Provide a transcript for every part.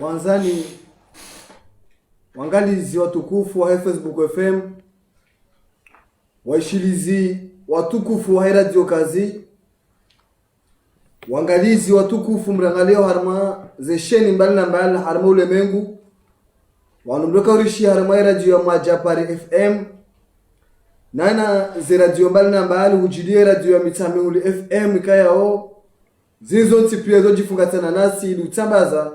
Wanzani wangalizi watukufu wa Facebook FM, waishilizi watukufu wa Radio Kazi, wangalizi watukufu mrangaleo harma zesheni mbali na mbali harma ulemengu, wanumdoka urishi harma radio ya Majapari FM, nana ze radio mbali na mbali hujilie radio ya Mitamihuli FM kayao, zinzo ntipia zo jifungatana nasi ili utambaza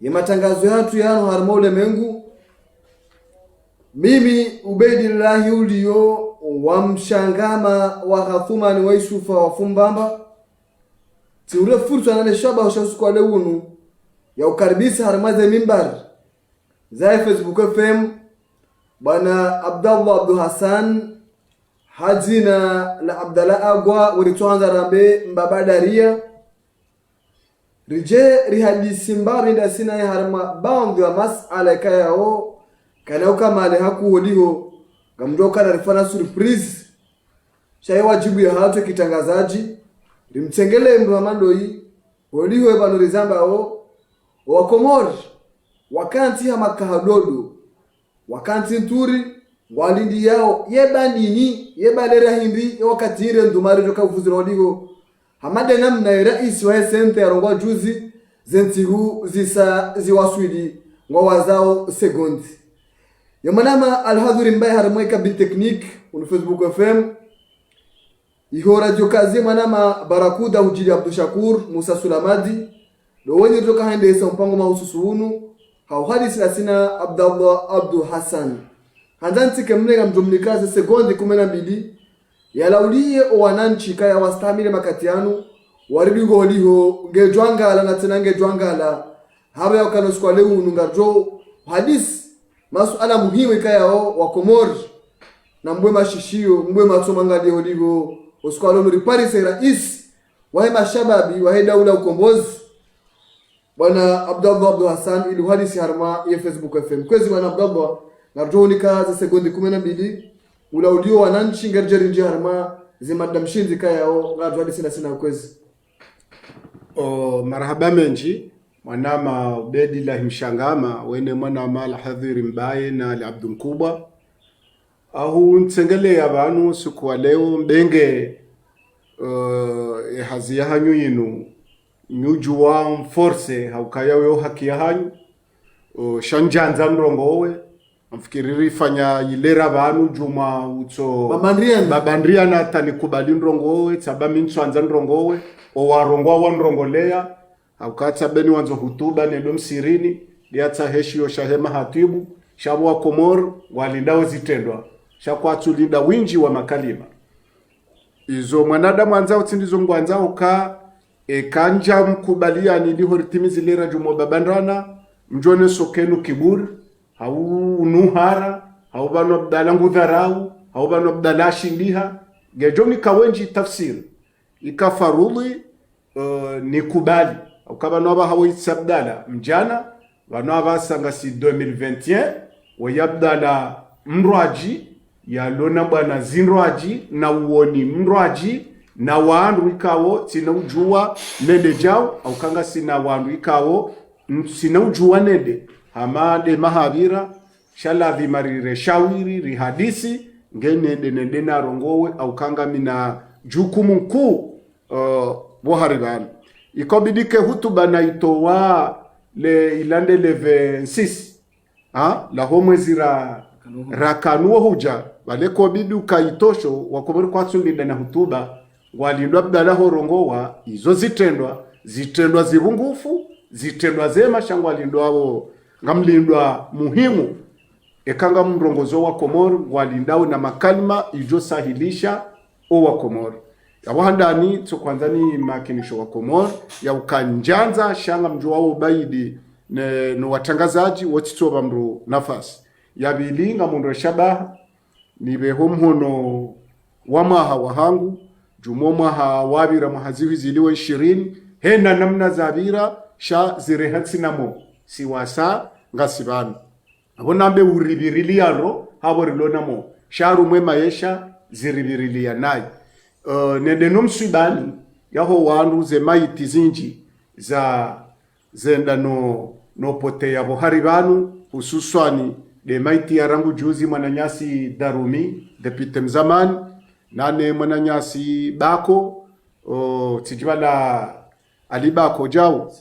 ya matangazo yatu yano harma ulemengu. Mimi Ubaidillahi ulio wa mshangama wa Hathumani wa Isufa wa Fumbamba tiure fursa na neshaba ushasu kwa leunu ya ukaribisa harmaze mimbar za Facebook FM bana Abdallah Abdul Hassan Hajina la Abdallah Agwa walituanza rambe mbabadaria rije rihadisi mbari ndasina ya harma baundu ya masala kayao kana ukamale hakuoliho gamdoka na rifana surprise shaye wajibu ya hatu kitangazaji rimtengele mramandoi oliho ebanorizamba o wakomor wakanti ya makahadodo wakanti nturi walindi yao yebandini yebalera hindi wakati ile ndumari joka uvuzira oliho hamade namna rais wa sente yarongwa juzi zentihu zisa ziwaswidi ngwa wazao segondi yamanama alhadhuri mbaye haramweka bin technique on Facebook FM iho Radio Kazi manama Barakuda hujili Abdul Shakur Musa Sulamadi lo wenye toka hande isa mpango mahususu hunu hauhadisi asina Abdallah Abdul Hassan handanti kemnega mjumlikaze sekondi 12 yalaulie wananchi kaya wastamile makatianu waribigo liho ngejwangala na tena ngejwangala haba yakano skwale unungajo hadisi masuala muhimu kayao wakomori na mbwe mashishio mbwe matsomangadi holigo oskwalo no riparise rais wahe mashababi wahe daula ukombozi bwana Abdallah Abdul Hassan ili hadisi harma ya Facebook FM kwezi bwana Abdallah narjonika za sekondi 12 ulaudio wananchi ngerjeri nje harma zimadamshinzi kayao ngarjo hadisi na sina kwezi marhaba menji mwanama Ubedi la Mshangama wene mwanama Alhadhiri Mbaye na Abdu Mkubwa ahu nsengele abantu siku wa leo mbenge hazi ya hanyu yinu nyujua mforce haukaya weo haki ya hanyu shanjanza mrongowe mfikiriri fanya ilera abantu juma uto babandria na tanikubali mrongowe sabami nswanza mrongowe o warongwa wanrongolea haukata beni wanzo hutuba nedo msirini liata heshio shahema hatibu shabu wa Komor walindao zitendwa shakwatu linda winji wa makalima izo mwanadamu anzao tindizo ngwanzao ka kanja mkubalia niliho ritimizi lera jumo babandrana mjone sokenu kibur hau nuhara hau banu abdala ngudharau hau banu abdala shindiha gejomi kawenji tafsiri ikafaruli ni kubali ukaba noba hawo isabdala mjana vanova sangasi 2021 wayabdala mrwaji ya lona bwana zinrwaji na uoni mrwaji na waandu ikawo tina ujua nende jao au kanga sina waandu ikawo sina ujua nende hamade mahavira shala vimarire shawiri rihadisi ngenende nende na rongowe au kanga mina jukumu mkuu boharibani ikobidike hutuba na itowa le ilande le 26 la homwezi rakanuo huja wale kobidi ukaitosho wakomori kwa tsulinda na hutuba walindwa bdala horongowa izo zitendwa zirungufu zitendwa zema shangwa walindwa abo ngamlindwa muhimu ekanga mrongozo wa Komori walindao na makalima ijo sahilisha o wa Komori yawahandani tsokwanzani makinisho wa Komori ya ukanjanza shanga mjua ubaidi no watangazaji wotitoba mru nafasi yabilinga mundu shabaha nibe homhono wamaha wahangu jumo maha wabira mahaziwi ziliwe 20 hena namna zabira sha zirehatsinamo siwasa ngasibana abonambe uribiriliano haborilonamo sharu mwema yesha ziribirilia nayi nende nomsibani yaho wandu ze maiti zinji za zenda no pote ya bohari banu hususwani de maiti ya rangu juzi mwananyasi Darumi depute mzamani nane mwananyasi Bako tijibala alibako jao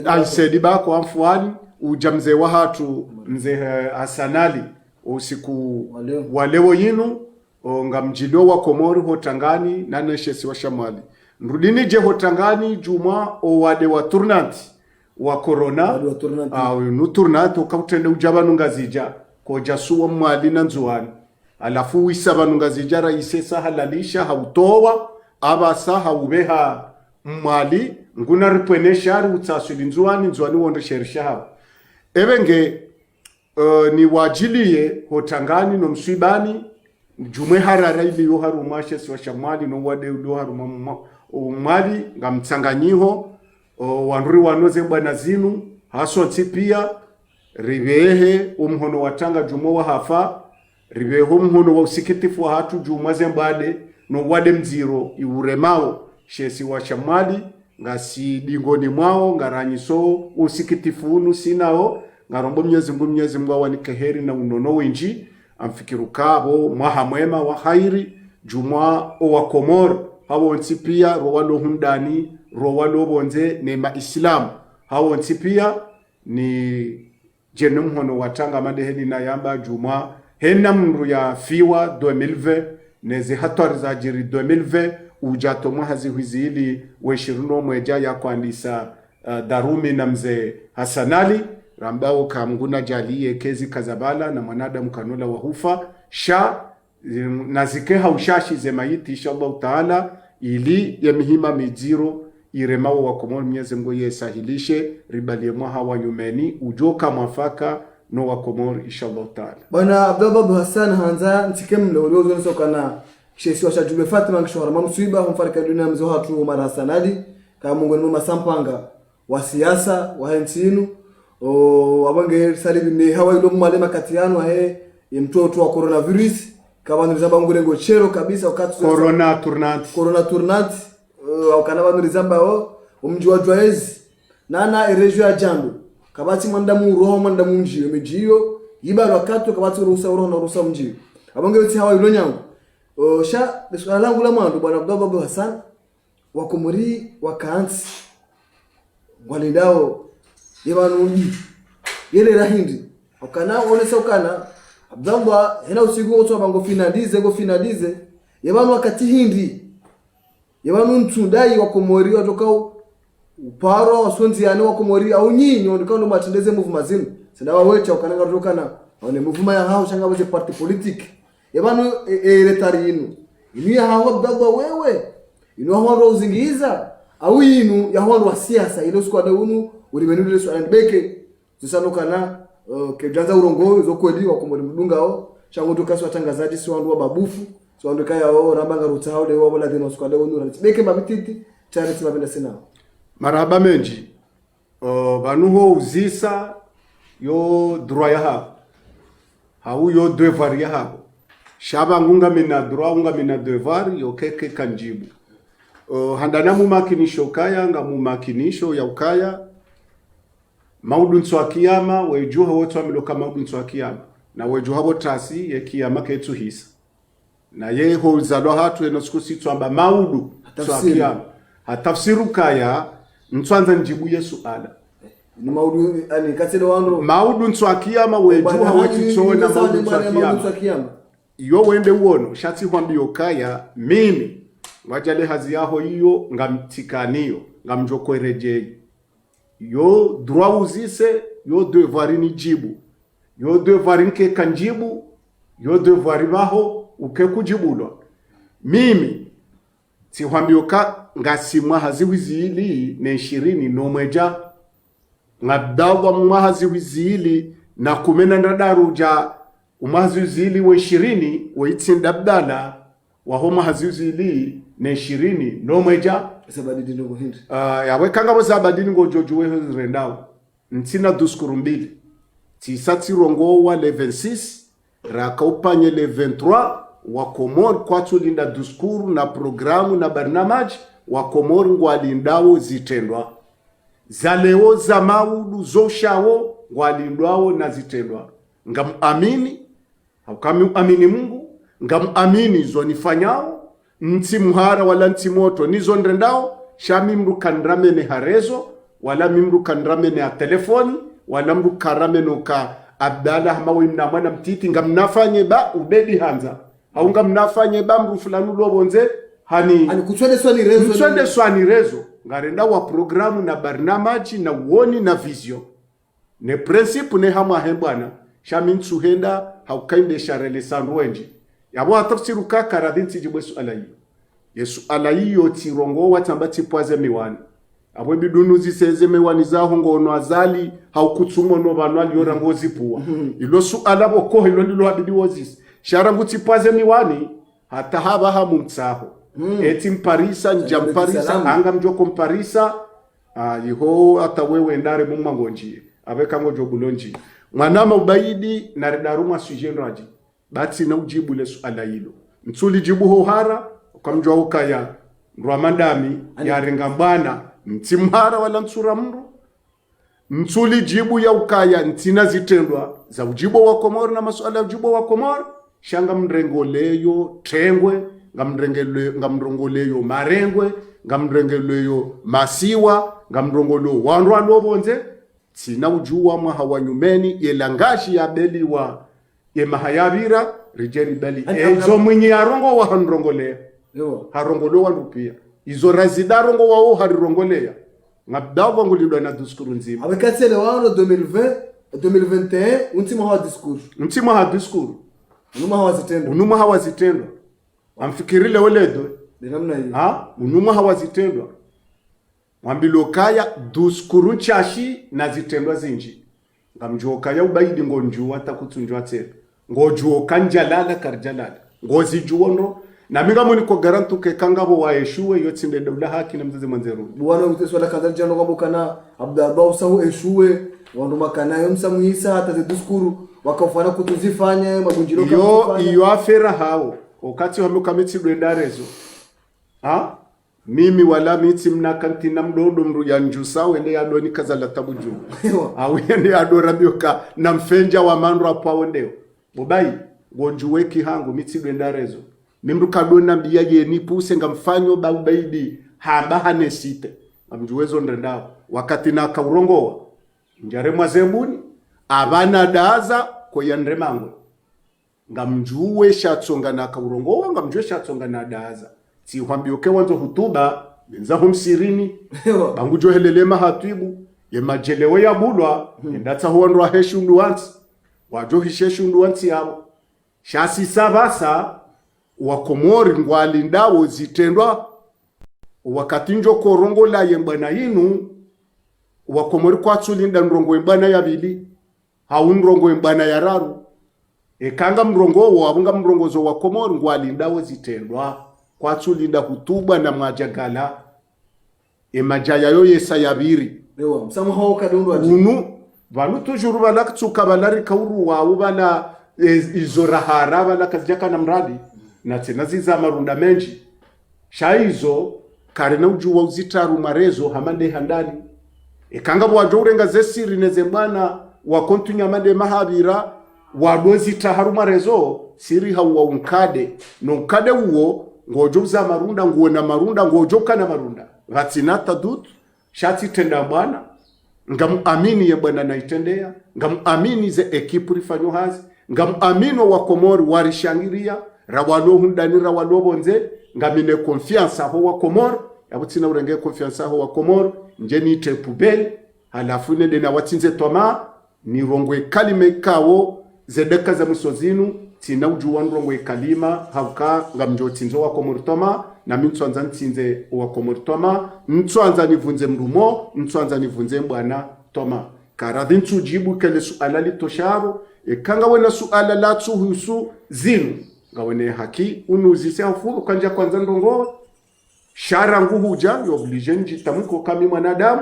aisedi Bako amfuani ujamze wa hatu mze Hasanali usiku walewo yinu nga mjido wa Komori hotangani nane shesi wa Shamali nrudini je hotangani juma o wade wa turnanti wa corona nu turnanti ukautende ujabanu ngazija koja suwa mwali na nzuani alafu wisabanu ngazija raisesa halalisha hautowa abasa haubeha mwali nguna ripweneshari utasuli nzuani wondo sherisha hao ebenge ni wajilie hotangani no mswibani jumwe harara ili yo haruma shesi wa Shamali no wade yo haruma umali nga mtsanganyiho wanuri wanoze bwana zinu haso tipia ribehe umhono watanga jumo wa hafa ribehe umhono wa usikitifu wa hatu jumaze mbade no wade mziro iuremao shesi wa Shamali nga si dingoni mwao nga ranyiso usikitifu unu sinao nga rombo mnyezi mwa wanikeheri na unono wenji amfikiru kabo mwaha mwema wa khairi juma o wa Komori hawo nsipia rowalo hundani rowalo bonze nema Islam hawo nsipia ni jenum hono watanga madeheli na yamba juma hena mnru ya fiwa 2020 neze hatwari za jiri 2020 ujato mwahazi huizili weshiruno mweja ya kuandisa Darumi na mze Hasanali rambao kamguna jaliye kezi kazabala na mwanadamu kanula wahufa sha nazikeha ushashi zemaiti inshallah taala ili ya mihima mijiro iremao wa Komori Mwenyezi Mungu yesahilishe ribalie mwaha wa nyumeni ujoka mwafaka no wa Komori inshallah taala. Bwana Abdullah Hassan hanza ntikemle uliozo nsokana kishesi wa shajube Fatima kishora mamsuiba humfarika dunia mzo hatu mara Hasanali kama Mungu ni masampanga wa siasa wa hensinu wabange salibi ni hawa ilo mwalema katiano he mtoto wa coronavirus kama nilizamba ngulengo chero kabisa wakati corona turnant wakana bandu nilizamba umji wa Jwaezi nana erejo ya jando kabati mandamu roho mandamu mjiyo mejiyo yiba wakati kabati roho na ruhusa mjiyo abange weti hawa ilo nyangu sha swala langu la mwandu bwana Abdallah Hassan wakomori wakaansi walindao yebanuji yele rahindi ukana onesa ukana Abdallah hena usigu oto bango finalize yebanu wakati hindi yebanu ntundai wakomori watokao uparo wasonzi yani wakomori au nyinyo ndikano matendeze move mazimu sindawa wecha ukananga rokana one movement ya hao shanga wote party politique yebanu eletari inu ya hao Abdallah wewe inu hao uzingiza au inu ya hao wa siasa ile squad unu ulimenule swala beke zisanokana kejanza urongo zokweli wakomori mdungao chango tukaswa tangazaji si wandu wa babufu so wandu kaya o rambanga rutao de wabo la dino squad unu beke babititi charity mabenda sina maraba menji banuho uzisa yo droit ya hau yo devoir ya hao shaba ngunga mina droit unga mina devoir yo keke kanjibu handana mu makinisho kaya nga mu makinisho ya ukaya maudunso akiyama wejuha wote wameloka maudunso akiyama na wejuha botasi ye kiyama ketu hisa na ye ho zalo hatu enosukusi twamba maudu so akiyama hatafsiru kaya ntwanza njibu Yesu ala ni maudu ani katelo wano maudu nswakiyama wejuha wetitsona maudu nswakiyama iyo wende uono shati hwambiyo kaya mimi wajale hazi yaho hiyo ngamtikaniyo ngamjokwerejeyi yo droit uzise yo devoir ni jibu yo devoir nke kanjibu yo devoir baho uke kujibulwa mimi si hwambiyo ka ngasimwa haziwizili ne 20 nomweja ngadawa mwahaziwizili na kumena ndadaruja umazizili we 20 weitsinda bdala wa homa hazizili ne 20 nomweja sabadini ngo hindi yawe kanga bo sabadini ngo jojo we rendao ntina duskuru mbili tisati rongo wa le 26 raka upanye le 23 wa Komor kwa tulinda duskuru na programu na barnamaj wa Komor ngwalindao zitendwa zaleo za maudu zoshawo ngwalindwao na zitendwa ngamuamini haukamuamini Mungu ngamuamini zonifanyao nti muhara wala nti moto nizo ndendao shami mru kandramene harezo wala mimru kandramene a telefoni wala mru karamene ka Abdallah hamawe mnamwana mtiti ngamnafanye ba ubedi hanza au ngamnafanye ba mru fulani lobonze hani kutswende swani rezo ngarenda wa programu na barnamaji na uoni na vision ne principe ne hama hebwana shami ntsuhenda haukainde sharele sanwenji yabo atafsiruka karadinti jibwesu alayi Yesu alayi yo tirongo watambati pwaze miwani abo bidunu ziseze miwani zaho ngono azali haukutsumo no banwali yora ngozi puwa ilo su alabo ko ilo ndilo habidi wozis sharangu tipwaze miwani hata haba hamumtsaho eti mparisa njamparisa anga mjoko mparisa yiho ata wewe ndare mumangonjie abeka ngojo bulonji mwanama ubaidi na redaruma sujenraji bati na ujibu le suala hilo mtsuli jibu hohara ukamjwa ukaya Ramadami ya rengambana mtimhara wala mtsura mru mtsuli jibu ya ukaya ntina zitendwa za ujibu wa Komoro na masuala ya ujibu wa Komoro shanga mrengoleyo trengwe ngamrongoleyo marengwe ngamrengoleyo masiwa ngamrongoleyo wanrwa lobonze tina ujuwa mahawanyumeni yelangashi ya beliwa ye mahayabira rijeri beli ezo mwenye yarongo wa hanrongolea harongolo wanrupia izo razidarongo wao harirongolea ngabdawa ngulidwa na diskuru nzima abekatele wano 2021 untima hawa diskuru unuma hawa zitendwa amfikirile weledo namna hiyo unuma hawa zitendwa mwambilokaya diskuru chashi na zitendwa zinji ngamjokaya ubaidi ngonjuwa takutunjwa tena ngojuo kanjalala karjalala ngozi juondo na minga muni ko garantu ke kangabo wa eshuwe yotsinde dawla haki na mzazi manzeru bwana uteswala kadar jano ngabo kana Abdallah sahu eshuwe wandu makana yomsa muhisa hata ziduskuru wakafana kutuzifanye magunjiro yo iyo afera hao wakati wame kamitsi dwendarezo mimi wala mitsi mnakantina mdodo mru ya njusa wende ya doni kazala tabuju au yende ya dora bioka na mfenja wa mandro hapo ndeo bobai gonjuweki hangu mitsi dwendarezo mimru kadona biya ye ni puse ngamfanyo baidi haba hanesite amjuwezo ndendao wakati na kaurongoa njare mwazembuni abana daza ko yandremangwe ngamjuwe shatsonga na kaurongoa ngamjuwe shatsonga na daza si hwambioke wanzo hutuba benza humsirini bangujo helelema hatibu ye majelewe ya bulwa ndatsa huondwa heshundu wansi wajo hisheshundu wansi yabo shasi sabasa wakomori ngwali ndawo zitendwa wakati njo korongo la yembana yinu wakomori kwa tsulinda ndrongo yembana yabili hau ndrongo yembana yararu ekanga mrongo wabunga mrongozo wakomori ngwali ndawo zitendwa kwa tsulinda hutubwa na mwajagala emajaya yo yesa yabiri ewa msamu hao kadondo aji unu vanu tujuru bala kutsuka balari kauru wawu bala izorahara bala kazijaka na mradi na tena ziza marunda menji shaizo karena ujuwa uzitaru marezo hamande handani ekanga bwajo urenga zesiri nezembana wakontunya mande mahabira wadozi taharu marezo siri hawa unkade no nkade uo ngojo za marunda nguona marunda ngojo kana marunda vatinata dut shati tenda bwana ngamuamini ya bwana naitendea ngamuamini ze ekipu rifanyo hazi ngamuamino wa Komori warishangiria rawalo hundani rawalo bonze ngamine confiance ho wa Komori yabutina urenge confiance ho wa Komori njeni tepubel halafu nende na watinze toma ni rongwe kalime kawo zedeka za musozinu tina ujuwa rongwe kalima hauka ngamjo tinzo wa Komori toma na mintwanza ntinze wa Komori toma ntwanza nivunze mrumo ntwanza nivunze mbwana toma karadhi ntujibu kele suala litosharo ekanga wena suala la tsuhusu zinu ngawene haki unuzise hafu kanja kwanza ndongo shara nguhuja yo oblige njitamuko kami mwanadamu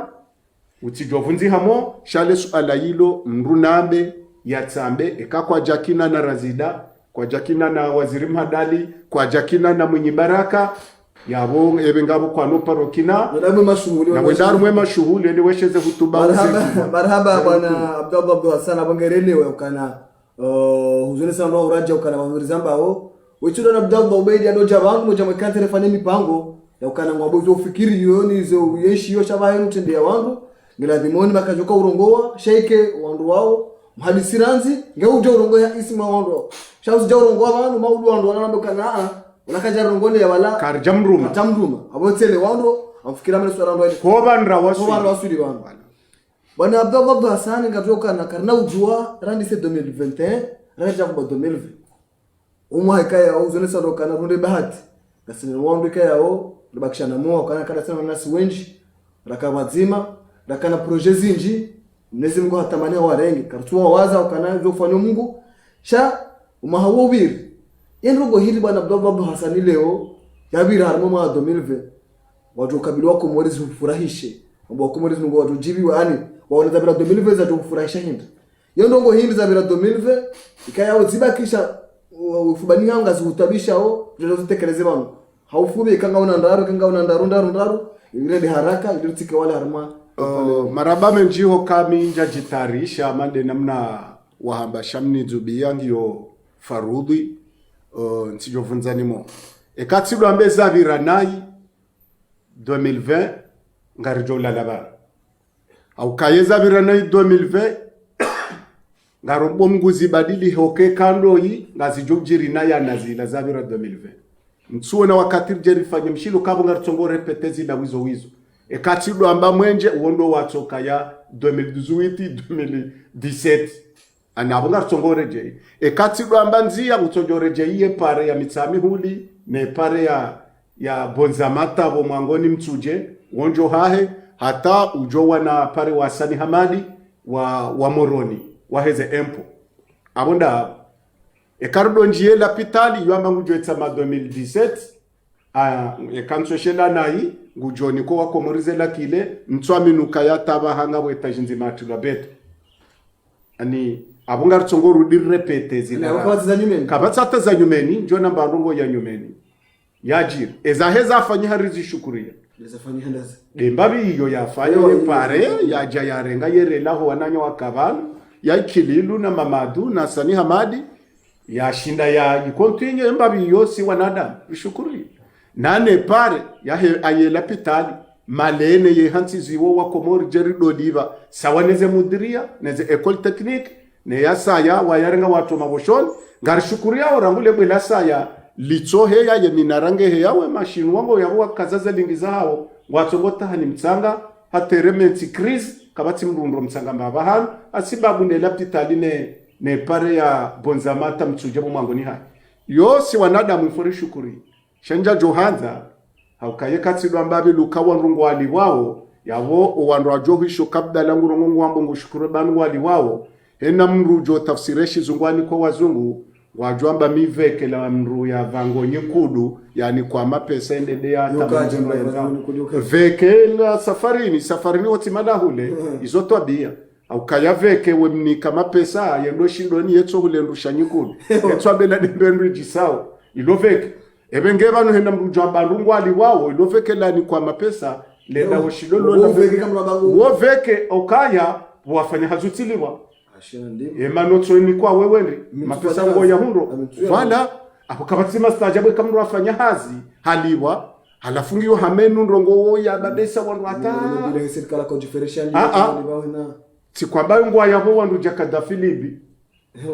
utijovunzi hamo shale suala hilo mrunambe yatsambe ekakwa jakina na razida kwa jakina na waziri mhadali kwa jakina na mwenye baraka yabo ebengabo kwa no parokina na wendaru mwema shughuli ni wesheze hutuba marhaba bwana Abdallah Abdul Hassan abangerelewe ukana huzuni sana ndo uraja ukana mavirizamba ho wechudo na Abdallah Ubeidi adoja bangu moja mwekante refanye mipango ya ukana ngwabo zo fikiri yoni zo yeshi yo shabaye mtende ya wangu ngiladhimoni makajoka urongoa sheike wandu wao mhadisiranzi ngeuja urongoa isima wandu shauzi ja urongoa bantu maudu wandu wanambe kana unakaja rongole ya wala karjamruma tamruma abotele wandu amfikira mali swala ndo ko bandra wasuli wandu bwana Abdallah Abdul Hassan ngatoka na karna ujua randi se 2021 raja kwa 2020 umwa kaya au zone sado kana runde bahati kasini wandu kaya au libakishana moa kana kada sana nasi wenji rakamazima rakana projet zinji mnezi Mungu hatamania warenge kartua waza ukana zofanya Mungu sha umahawubiri yenrogo hili bwana Abdallah Abdul Hassan leo yabira harimo mwa 2020 watu kabila wako Komori zifurahishe ambao Komori ngo watu jibi yani waona zabira 2020 za kufurahisha hindi yondongo hindi zabira 2020 ikaya uzibakisha ufubani hanga zihutabisha au tunazotekeleze bano haufubi kanga una ndaru kanga una ndaru ile haraka ile tike wale harma maraba menjiho kami njajitarisha mande namna wahamba shamni zubia ngiyo farudhi nsijovunzani mo ekatsidwa ambeza viranai 2020 ngarijola labara au kayeza viranai 2020 ngarombo mguzi badili hoke kando yi ngazijojiri na ya nazila zavira 2020 mtsuona wakati jerifanye mshilo kabo ngartsongo repetezi na wizo ekatsidwa amba mwenje uondo watoka ya 2018 2017 anabo ngartsongoreje ekatsidwa mbanzia utsonjoreje iye pare ya mitsami huli ne pare ya bonzamata bo mwangoni mtsuje wonjo hahe hata ujowa na pare wa Sani Hamadi wa Moroni waheze empo abonda ekardo njie la pitali yamba ngujwetsa ma 2017 ekansoshela nayi ngujoni ko wakomorize la kile mtswami nukaya taba hanga weta jinzima atulwa beto ani abunga tsongo rudi repete zina kabatsa za nyumeni kabatsa za nyumeni njo namba ndongo ya nyumeni yajiri ezaheza afanye harizi shukuria Desafanya handaza. Dembabi hiyo yafanya pare yaja yarenga yerelaho wananya wakabanu ya Kililu na Mamadu na Sani Hamadi ya shinda ya ikontinye embabi hiyo si wanadamu bishukuri nane pare ya ayela pitali malene ye hansi ziwo wa Komori Jerry Dodiva sawaneze mudiria neze école technique ne ya saya wa yarenga watu maboshon ngari shukuria orangule bwela saya litso heya ye minarange heya we mashinu wango yabo kazaza lingiza hao watsogota hani mtsanga haterementi crise kabati mrundo mtsanga mbabahan asibabu ne lapitali ne pare ya bonzamata mtsuje mu mwango ni hai yo si wanadamu mfori shukuri shanja johanza haukaye katsidwa mbabe lukawa nrungu wali wao yabo owanro ajohisho kabda langu rongo wambo ngushukuru banu wali wao hena mrujo tafsireshi zungwani kwa wazungu wajwamba miveke la mru ya vango nyekudu yani kwa mapesa endede ya veke la safarini watimada hule izoto abia au kaya veke we mnika mapesa yendo shindoni yetso hule ndusha nyekudu yetso abela dembendu jisao ilo veke ebenge banu hena mrujwamba rungu wali wao ilo veke la ni kwa mapesa lenda hoshidolo wo veke okaya wafanya hazutiliwa emanotso ni kwa wewendi mapesa ngo ya hundo wala akabatsima stajabu kamro afanya hazi haliwa halafungiyo hamenu ndongo ya babesa wandu hata ile serikali kwa jifereshan sikwamba ngo ya ho wandu jakadafilibi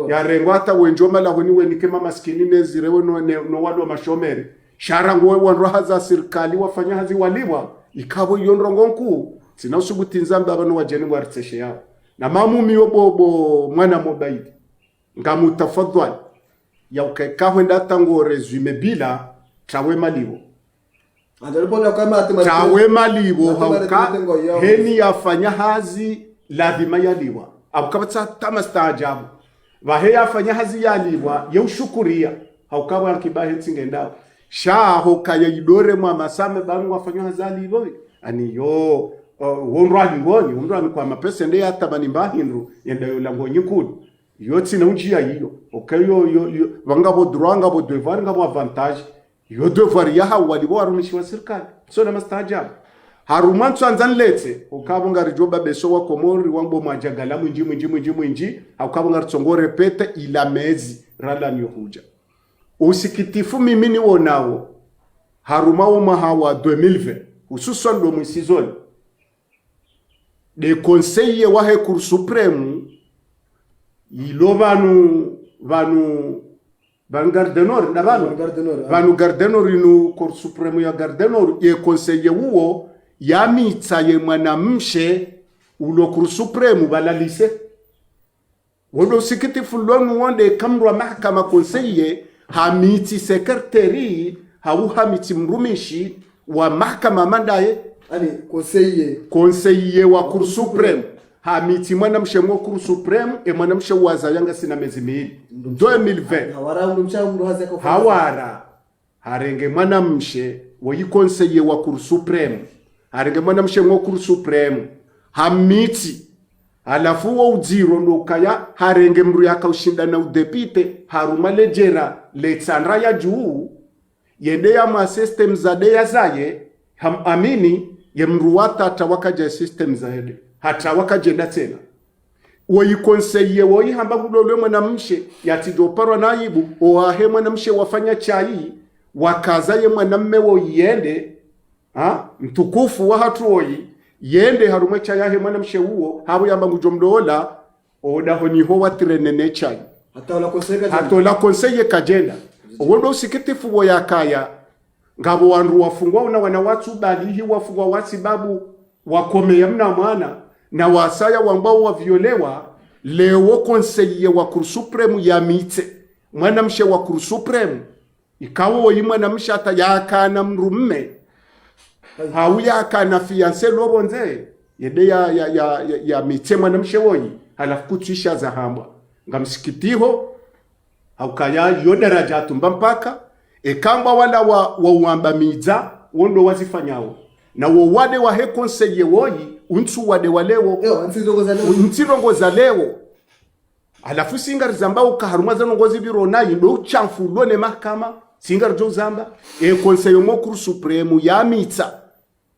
ya rengo hata wenjoma la honi wenike mama maskini nezirewe no wado mashomere shara ngo wandu haza serikali wafanya hazi waliwa ikabo yondrongo nku sina usubutinza mbabano wajeni waritseshe yao na mamu miyo bobo mwana mobaidi ngamu tafadhali ya ukekaho ndata ngo resume bila trawe malibo trawe malibo hauka heni yafanya hazi lazima yaliwa abukabata tamastaajabu vahe yafanya hazi yaliwa yeushukuria hauka wa kibahe tsingendao shaho kaya idore mwa masame bangu wafanya hazi yaliwa ani yo wonrwa ngoni wonrwa kwa mapesa nde yatabani mbahindu yenda yo lango nyikudu yotsi na unjia hiyo okayo yo vangabo droanga bo devoir ngabo avantage yo devoir ya hawali bo arumishi wa serikali so na mastajabu harumantu anzanlete okabo ngari joba beso wa Komori wambo majagala mwinji akabo ngari tsongore pete ila mezi rala nyohuja usikitifu mimi ni wonao harumao mahawa 2020 hususan do mwisizoni de conseiller wa Cour suprême ilo vanu Gardenor na vanu Gardenor inu Cour suprême ya Gardenor ye conseiller uo ya mitsa ye mwanamshe ulo Cour suprême balalise wodo sikiti fulonu wonde kamrwa mahakama conseiller hamiti secretary hau hamiti mrumishi wa mahakama mandaye ani conseiller wa Cour suprême hamiti mwana mshemwa Cour suprême e mwana mshewa zayanga sina mezi miili 2020 hawara harenge mwana mshe wa conseiller wa Cour suprême harenge mwana mshemwa Cour suprême hamiti alafu wa uziro nokaya harenge mru yaka ushinda na udepite haruma lejera letsandra ya juu yende ya ma system za deya zaye amini ye mruwata atawakaja system zaede hata wakajenda tena woyi conseiller woyi hamba kulolwe mwanamshe yatidoparwa naibu oahe mwanamshe wafanya chai wakaza ye mwanamme wo yende mtukufu wa hatu woyi yende harumwe chai yahe mwanamshe uo habu yamba ngujomdola odaho niho watrenene chai hata ola conseiller kajenda owondo usikitifu wo yakaya ngabo wandu wafungwa una wana watu balihi wafungwa wasibabu wakomea mna mwana na wasaya wambao waviolewa leo conseiller wa Cour suprême ya mite mwana mshe wa Cour suprême ikawo yimwana mshe ata yakana mrumme hau yakana fiancé lobonze yede ya mite mwana mshe woyi halafu kutisha za hamba ngamsikitiho haukaya yodaraja tumba mpaka ekamba wala wa uambamiza wondo wazifanyao na wo wade wa he conseiller woyi untu wade walewo untirongo za lewo alafu singa rizamba ukaharuma za nongozi biro na yindo chamfu lone mahakama singa rjo zamba conseil mo cour supreme ya mitsa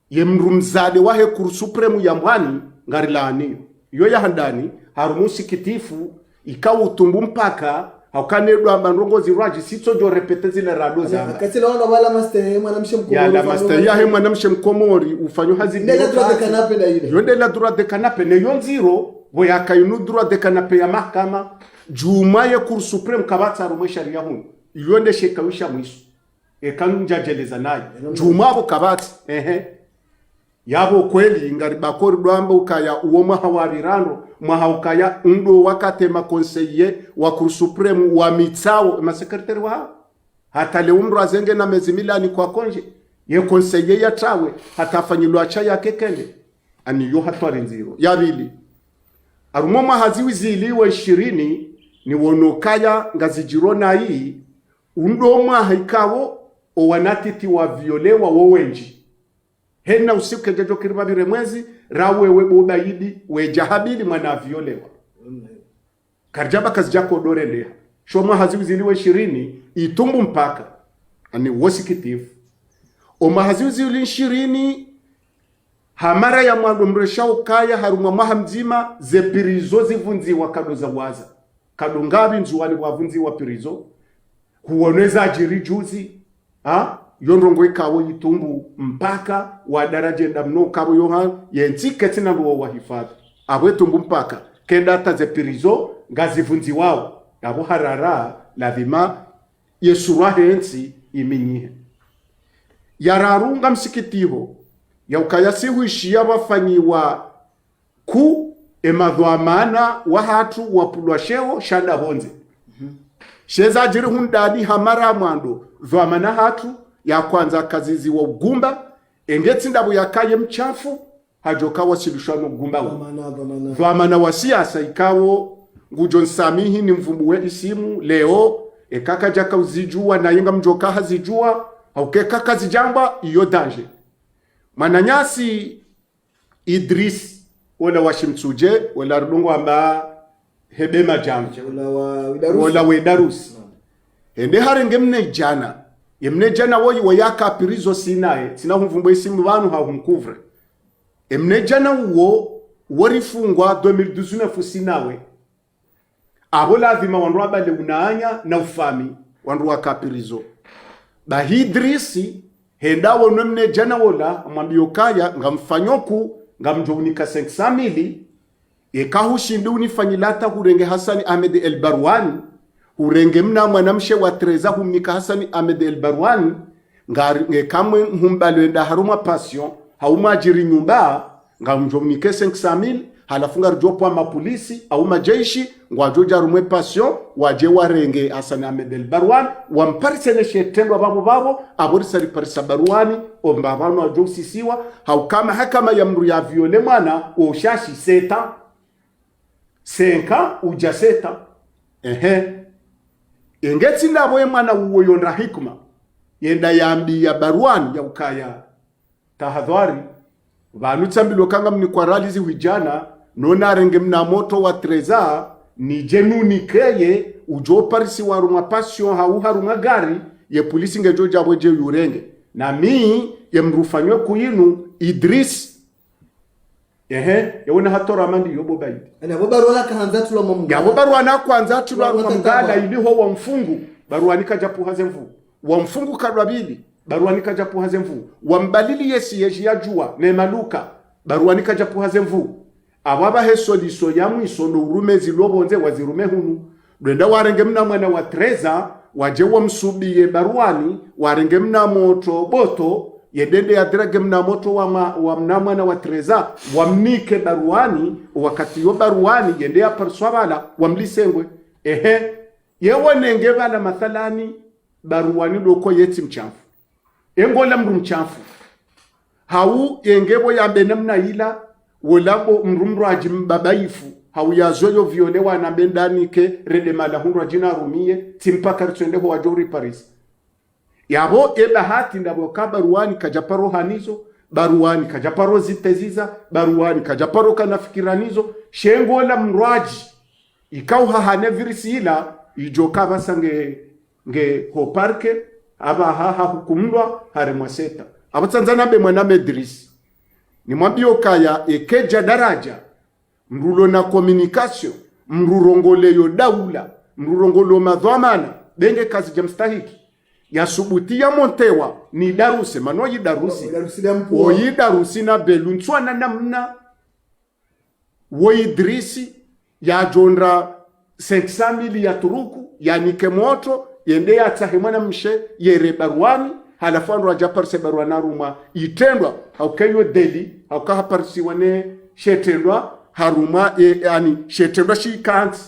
ye mrumzade wa he cour supreme ya mbwani ngarilani yo ya handani harumu sikitifu ikawa utumbu mpaka haukanedwa amandongozi rwaji sitso jo repete zile rado zamba katila wana wala master mwanamshe mkomori ya la master ya he mwanamshe mkomori ufanyo hazi ndela droit de canapé na ile yo ndela droit de canapé ne yo nziro boya kayinu droit de canapé ya mahakama juma ye cour supreme kabatsa rumo sharia hunu yonde shekawisha mwisu ekanjajeleza naye juma abo kabati yabo kweli ngari bakori dwamba ukaya uwo mahawabirano mahaukaya ndo wakatema conseiller wa cour supreme wa mitsao ma secrétaire wa hata le umro azenge na mezi milani kwa konje ye conseiller ya trawe hata fanyilwa cha yake kende ani yo hatwari nziro yabili arumoma haziwi ziliwe 20 ni wonokaya ngazijirona hii undoma haikawo o wanatiti wa violewa wowenji hena usiku kejejo kiriba bire mwezi rawe webo baidi we jahabili mwana violewa karjaba kazijako dorelea shoma haziwi ziliwe 20 itumbu mpaka ani wosikitifu o mahaziwi ziliwe 20 hamara ya mwado mreshao kaya harumwa mahamzima ze pirizo zivunzi wa kado za waza kado ngabi nzuwani wavunzi wa pirizo huoneza ajiri juzi yonrongo ikawo yitumbu mpaka wa daraje ndamno kabo yohan yentike tina luo wa hifadhi abwe tumbu mpaka kenda ta ze pirizo ngazivunzi wao abo harara lazima yesura hensi iminyihe yararunga msikitiho ya ukayasi huishia wafanyiwa ku emadhuamana wa hatu wapulwa sheo shanda honze sheza jiri hundadi hamara mwando dhuamana hatu ya kwanza kazizi wa ugumba engeti ndabu ya kaye mchafu hajoka wasilushano ugumba wa dhuamana wa siasa ikawo ngujo nsamihi ni mvumbuwe isimu leo ekaka jaka uzijua na inga mjoka hazijua haukeka kazi jamba iyo danje mananyasi Idris wala washimtsuje wala rudungu amba hebema jamje wala wedarus ende harenge mne jana yemne jana woyi wayaka pirizo sinae sina humvumbo isimu banu ha humkuvre emne jana uwo warifungwa 2019 sinawe abo lazima wandu abale unaanya na ufami wandu wakapirizo bahidrisi henda wonomne jana wola mwambio kaya ngamfanyoku ngamjounika 500,000 ekahushindi unifanyilata hurenge Hasani Ahmed El Barwani hurenge mna mwanamshe wa Treza humnika Hasani Ahmed El Barwani ngekamwe humbalwenda haruma passion hauma jiri nyumba ngamjounike 500,000 halafunga rjopo wa mapolisi au majeshi ngwajoja rumwe passion waje warenge Hasani Ahmed El Barwani wamparisene shetendo babo aborisa riparisa Barwani ombabano ajosisiwa haukama hakama ya mru ya viole mwana ushashi seta senka ujaseta engeti ndabo mwana uwo yonda hikma yenda yambi ya Barwani ya ukaya tahadhari vanutsambilwa kanga mni kwa ralizi wijana nona renge mna moto wa Treza ni jenuni keye ujo parisi waruma passion hau haruma gari ye polisi ngejo jabo je yurenge na mi ye mrufanywe kuyinu Idris yawona hatora mandi yobo baidi ana bobarwana kaanza tulo mumga ya bobarwana kwanza tulo mumgala iliho wa mfungu barwani kajapu hazemvu wa mfungu kadwabili barwani kajapu hazemvu wa mbalili yesi yeji ya jua ne maluka barwani kajapu hazemvu ababa hesoliso ya mwiso no urumezi lobonze wazirume hunu dwenda warenge mna mwana wa Treza waje wa msubiye Barwani warenge mna moto boto yedende ya drage mna moto wa mna mwana wa Treza wamnike Barwani wakati yo Barwani yende ya perswabala wamlisengwe yewa nenge bala mathalani Barwani loko yeti mchafu engola mru mchafu hau yengebo ya benemna ila wolabo mrumru ajimbabaifu hauyazoyo violewa na bendani ke rede mala hunru ajina rumie timpaka ritsende ho wajori Paris yabo ebahati ndabo kabaruani kajaparo hanizo Barwani kajaparo ziteziza Barwani kajaparo kanafikiranizo shengola mrwaji ikau hahane virisi ila ijoka basange ho parke aba haha hukumndwa hare mwaseta abatsanzana be mwana medris ni mwambio kaya ekeja daraja mrulo na communication mrurongoleyo daula mrurongolo madhamana benge kazi jamstahiki ya subuti ya montewa ni daruse manoyi darusi oyi darusi na beluntswana namna woyi drisi ya jondra 500,000 ya turuku ya nike moto yende ya tahimana mshe yere barwani halafu andu ajaparse barwana ruma itendwa haukeyo deli haukaha parsi wane shetendwa haruma yani shetendwa shikanti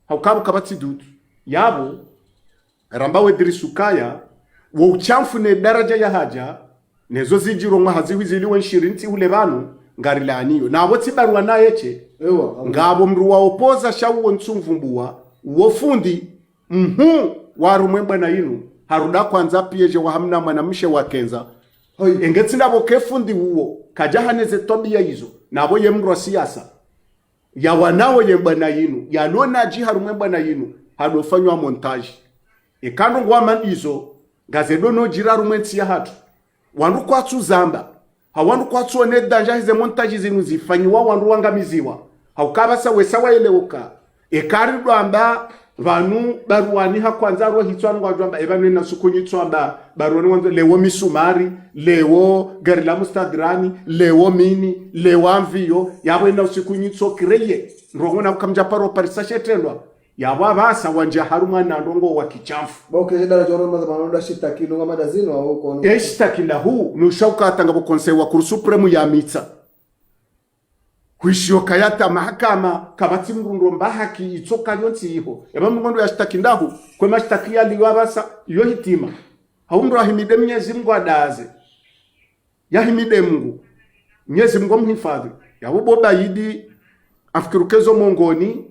haukabu kabati dudu yabo rambawe dirisukaya wo uchamfu ne daraja ya haja nezo zijiro mwa haziwi ziliwe nshirinti ule banu ngarilaniyo na abo tibarwa na yeche ngabo mru wa opoza shawo nsumvumbua wo fundi warumwemba na inu haruda kwanza piyeje wa hamna mwanamshe wa kenza engeti ndabo kefundi uwo kajahaneze tobia hizo nabo yemru wa siasa ya wanao yemba na inu ya lona ji harumwemba na inu hadofanywa montage ikando ngwama hizo gazedono jiraru mwensi ya hatu wandu kwatsu zamba hawandu kwatsu one danja hize montage zinu zifanyiwa wandu wangamiziwa haukabasa wesawa eleuka ekari amba vanu baruani hakwanza ro hitswana ngwajamba ebanu na sukunyitswamba baruani wanzo lewo misumari lewo garila mustadrani lewo mini lewo amvio yabo na sukunyitso kreye ndongona ukamjaparo parisa shetendwa yabo basa wanja haruma na ndongo wa kichamfu boke dara joro mazamano da shitaki ndonga madazino au kono eshitaki lahu nushauka tangabo konsei wa kuru supremu ya mitsa kwishoka yata mahakama kabati mrundo mbahaki itsoka yonsi iho eba mngondo ya shitaki ndahu kwa mashtaki ya liwabasa iyo hitima haumro ahimide Mwenyezi Mungu adaze yahimide Mungu Mwenyezi Mungu mhifadhi yabuboba yidi afikirukezo mongoni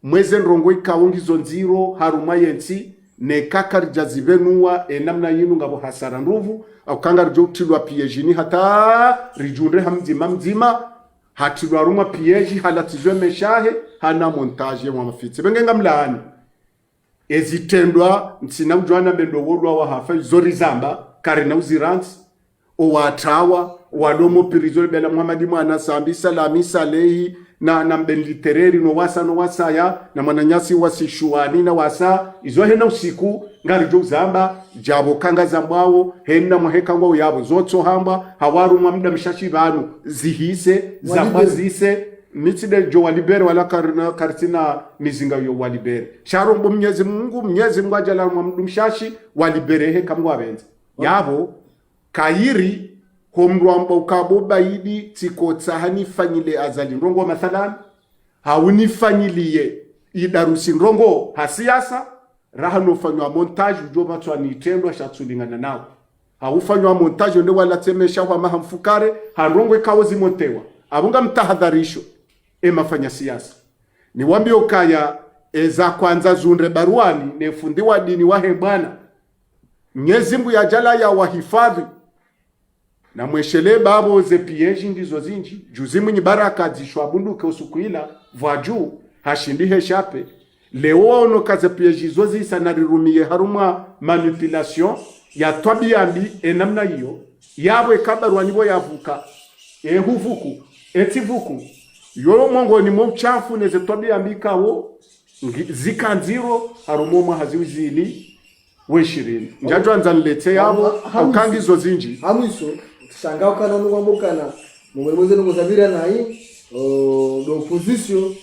mweze nrongo ikawungizo nziro haruma yensi ne kakari jazivenua namna yinu ngabo hasara nruvu au kanga rjotilwa piejini hata rijunre hamzima mzima hatilwa ruma pieji halatizwe meshahe hana montage wa mafitsi bengenga mlaani ezitendwa ntsina ujwana bendo wodwa wa hafa zori zamba kare na uziransi o watawa walomo pirizole bela Muhammad mwana sambi salami salehi na mbelitereri no wasa ya na mananyasi wasishuani na wasa izo hena usiku ngari jo zamba jabo kanga zambwawo hena muheka ngo yabo zotso hamba hawaru mwamda mishashi banu zihise zamazise mitide jo walibere wala kartina mizinga yo walibere sharo mbo Mwenyezi Mungu ajala mwamdu mishashi walibere he kamwa benze yabo kairi homrwamba ukaboba yidi tikotsa hanifanyile azali ndongo mathalan haunifanyiliye idarusi ndongo hasiasa rahano fanywa montage ujoba twani itendwa shatsulingana nao haufanywa montage ndio wala temesha kwa mahamfukare handongo ikawozi montewa abunga mtahadharisho mafanya siasa ni wambio kaya eza kwanza zunre baruani nefundiwa dini wahe bwana Mwenyezi Mungu ya jala ya wahifadhi na mweshele babo ze pieji ndizo zinji juzimu ni baraka zishwa bunduke usukuila vwaju hashindihe shape leo ono kaze pieji zozi sanarirumiye haruma manipulation ya twabiambi enamna hiyo yabwe kabarwa nibo yavuka huvuku etivuku yoro mongo ni mo chafu neze twabiambi kawo zikanziro harumo mwa haziwizili weshirini njajwa nzanilete yabo ukangi zo zinji hamiso shangao kana ngwambukana mumweze ngozavira nai de opposition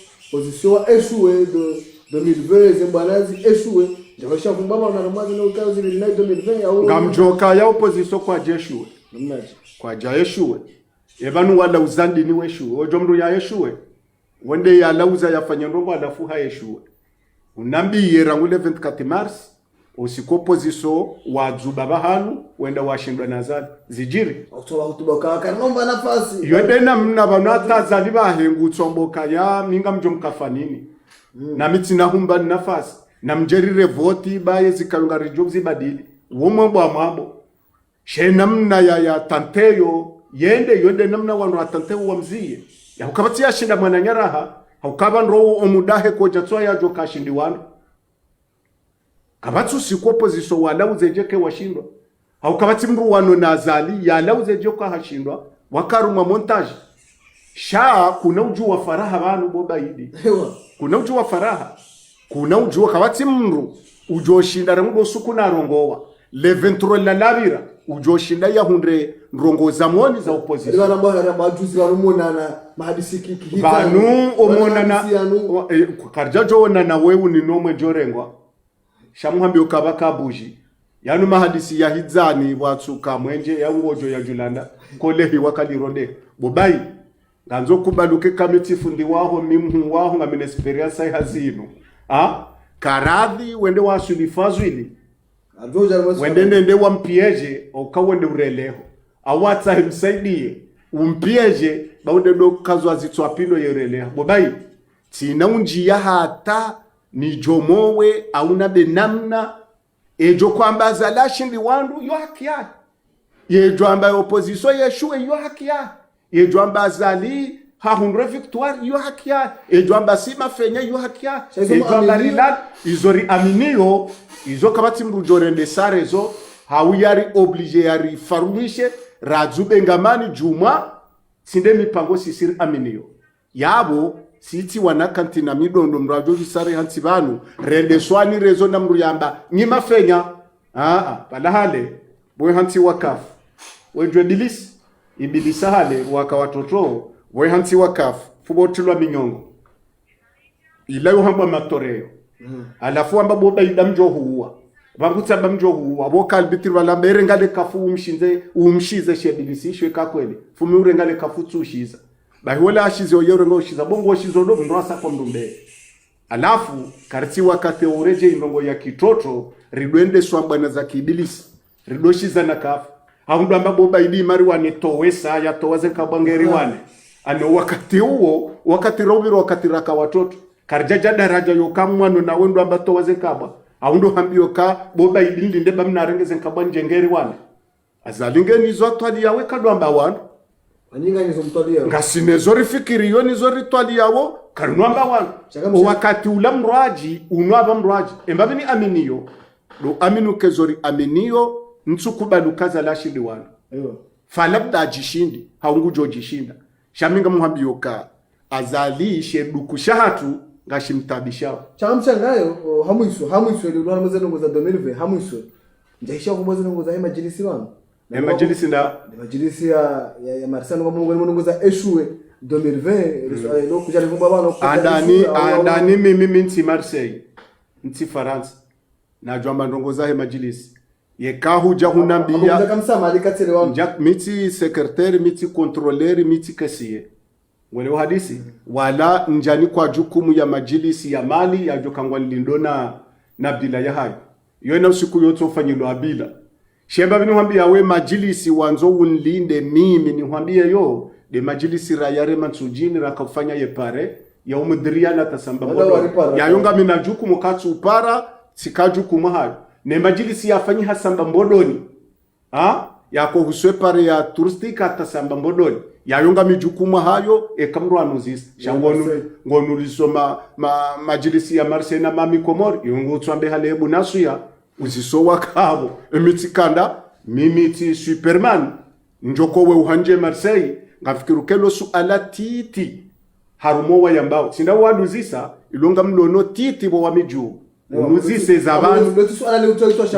wa échoué de 2020 zembanazi échoué javasha kumbaba na ramazi no kazi ni 2020 au ngamjoka ya opposition kwa jeshuwe mnaji kwa jeshuwe ebanu wala uzandi ni weshuwe ojomru ya yeshuwe wende ya lauza yafanya ndongo alafu ha yeshuwe unambi yera ngule 24 mars usiko opposition wa zubaba hanu wenda washindwa nazali zijiri okutoba kutuboka kanomba nafasi yodena mna banata zali bahengutso mboka ya minga mjomkafanini na mitina humba nafasi na mjerire voti baye zikayunga rijobzi badili wombo amabo shena mna ya tanteyo yende yode namna wanu atanteo wamziye ya ukabati ya shinda mwananyaraha haukaba nro omudahe koja tswa ya joka shindi wanu kabatsu siko opposition wala uzejeke washindwa haukabati mru wano nazali ya lauze joka hashindwa wakaruma montage sha kuna uju wa faraha banu bobaidi kuna uju wa faraha kuna uju wa kabati mru ujoshinda rangudo suku na rongowa le 23 la lavira ujoshinda ya hundre nrongo za mwoni za opposition bana mbona majuzi barumonana mahadisi kiki banu omonana karjajo na wewe ni nomwe jorengwa shamuhambi ukabaka buji yanu mahadisi ya hizani watsuka mwenje ya uojo ya julanda kolehi wakalironde bobai nganzo kubaluke kamiti fundi waho mimhu waho ngamine experience hazinu karadhi wende wasulifazwili wende nende wampieje ukawende ureleho awata himsaidie umpieje baude do kazwa zitswapilo yereleho bobai tina unjia hata ni jomowe auna benamna ejo kwamba zalashindi wandu yo haki ya yejo amba opposition yeshuwe yo haki ya yejo amba zali hahundre victoire yo haki ya ejo amba sima fenya yo haki ya ejo amba lilad izori aminio izo kabati mrujorende sarezo hawiyari oblige yari farumishe radzube ngamani juma sinde mipango sisiri aminio yabo siti wanakanti na midondo mrajo jisari hansi banu rende swani rezo na mruyamba nyima fenya palahale boy hansi wakaf wejwe bilisi ibilisa hale waka watoto boy hansi wakaf fubotulwa minyongo ilayo hamba matoreo alafu amba boba idamjo huwa bangutsa bamjo huwa bokal bitirwa la merengale kafu umshize shebilisi shwe kakweli fumi urengale kafu tsushiza bahiwala ashize oyero ngo shiza bongo shizo ndo ndwasa kwa mdumbe alafu karti wakati ureje indongo ya kitoto ridwende swambana za kibilisi ridoshiza na kafu haundu ambapo baidi mari wanetowesa ya towaze kabangeri wane ano wakati huo wakati robiro wakati raka watoto karjaja daraja yokamwano na wendo amba towaze kabwa haundu hambio ka boba idindi ndeba mnarengeze kabwa njengeri wane azalinge nizo atwali yawe kadwamba wanu anyinga nizo mtwalia ngasine zori fikiri yo nizo ritwali yawo karnwamba wanu wakati ulamraji unwaba mraji embabe ni aminiyo do aminu kezori aminiyo ntsukubalukaza lashidi wanu falabda jishindi haungu jojishinda shaminga muhambiyo ka azali sheduku shahatu ngashimtabishao chamshangayo hamuiswe lulwana mzeno za 2020 hamuiswe njaisha kumweza ngo za majilisi wanu majilisi nda majilisi ya marsano kwa mungu za eshue 2020 lo kujali kumba bano andani mimi nti Marseille nti France na jwamba ndongo za majilisi yekahu jahunambia kamsa malikatele wangu jak miti secrétaire miti contrôleur miti kasiye wale hadisi wala njani kwa jukumu ya majilisi ya mali ya jokangwa lindona na bila ya hayo yona usiku yote ufanyilo abila shemba binuhambia we majilisi wanzo unlinde mimi nihuambia yo de majilisi rayare mansujini rakafanya yepare ya umudriana tasamba bodo ya yonga mina jukumu katsu upara sikajukumu hayo ne majilisi yafanyi hasamba mbodoni yako huswepare ya turistika tasamba mbodoni yayonga mijukumu hayo ekamru anuzis ngonu lisoma majilisi ya Marseille na mami Komori yongo tswambe halebu nasuya uzisowa kabo emitikanda mimiti Superman njoko we uhanje Marseille ngafikiru kelo suala titi harumowa yambao sinda waduzisa ilonga mlono titi bo wamiju unuzise zabanu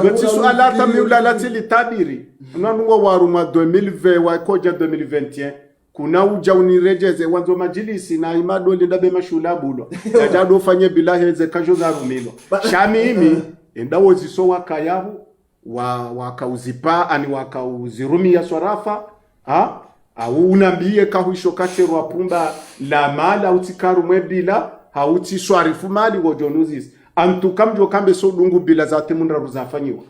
loti suala tamiula latili tabiri unanungo waruma 2020 wakoja 2021 kuna uja unirejeze wanzo majilisi na imado lindabe mashula bulo yajado fanye bila heze kajo za rumilo shamimi endawo zisowa kayabu wakauzipa ani wakauzirumia swarafa au unambie kahuisho kacherwa pumba la mala utikaru mwebila hauti swarifu mali ngojonuzis antukamjo kambe so dungu bila zate munra ruzafanyiwa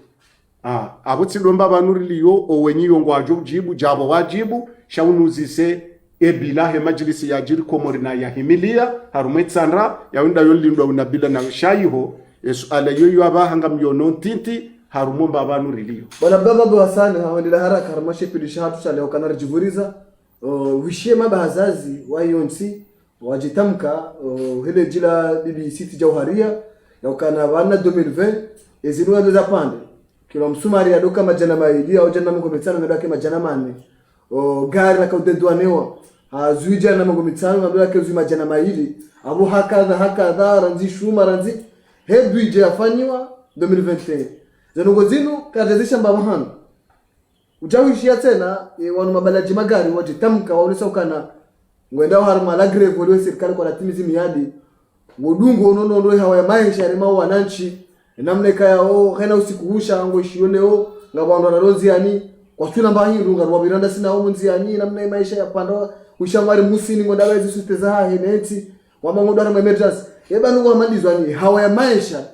abuti lomba banuriliyo owenyiyo ngwajo jibu jabo wajibu shaunuzise ebila he majlisi ya jiri Komori na ya himilia harumetsandra ya unda yolindwa unabila na shayiho yesu alayoyo abahanga myono tinti harumomba abanuriliyo bwana baba Hassan hawendela haraka harmashe pilisha hatu chale okanari jivuriza wishie mabahazazi wayonsi wajitamka hele jila BBC Jauharia ya ukana bana 2020 ezinwa za pande kila msumari adoka majana maidi au jana mungu mitano ngadoka majana manne o gari la kaudedwanewa azuija na mungu mitano ngadoka zui majana maidi abo hakadha ranzi shuma ranzi hedwije yafanywa 2021 zanongo zinu kadazisha mbamahano ujawishia tena wanu mabalaji magari wote tamka waulisa ukana ngwenda harma la greve wale serikali kwa latimizi miadi wodungo unono hawa ya maisha ya mawa wananchi namna kaya hena usikuhusha ngo ishioneo ngabandu analonzi yani kwa tuna mbahiru ngarwa biranda sina ho munzi yani namna maisha ya panda ushamari musini ngo ndawe zisuteza ha heneti wamangodara mwemetras eba nuko amalizwa ni hawa ya maisha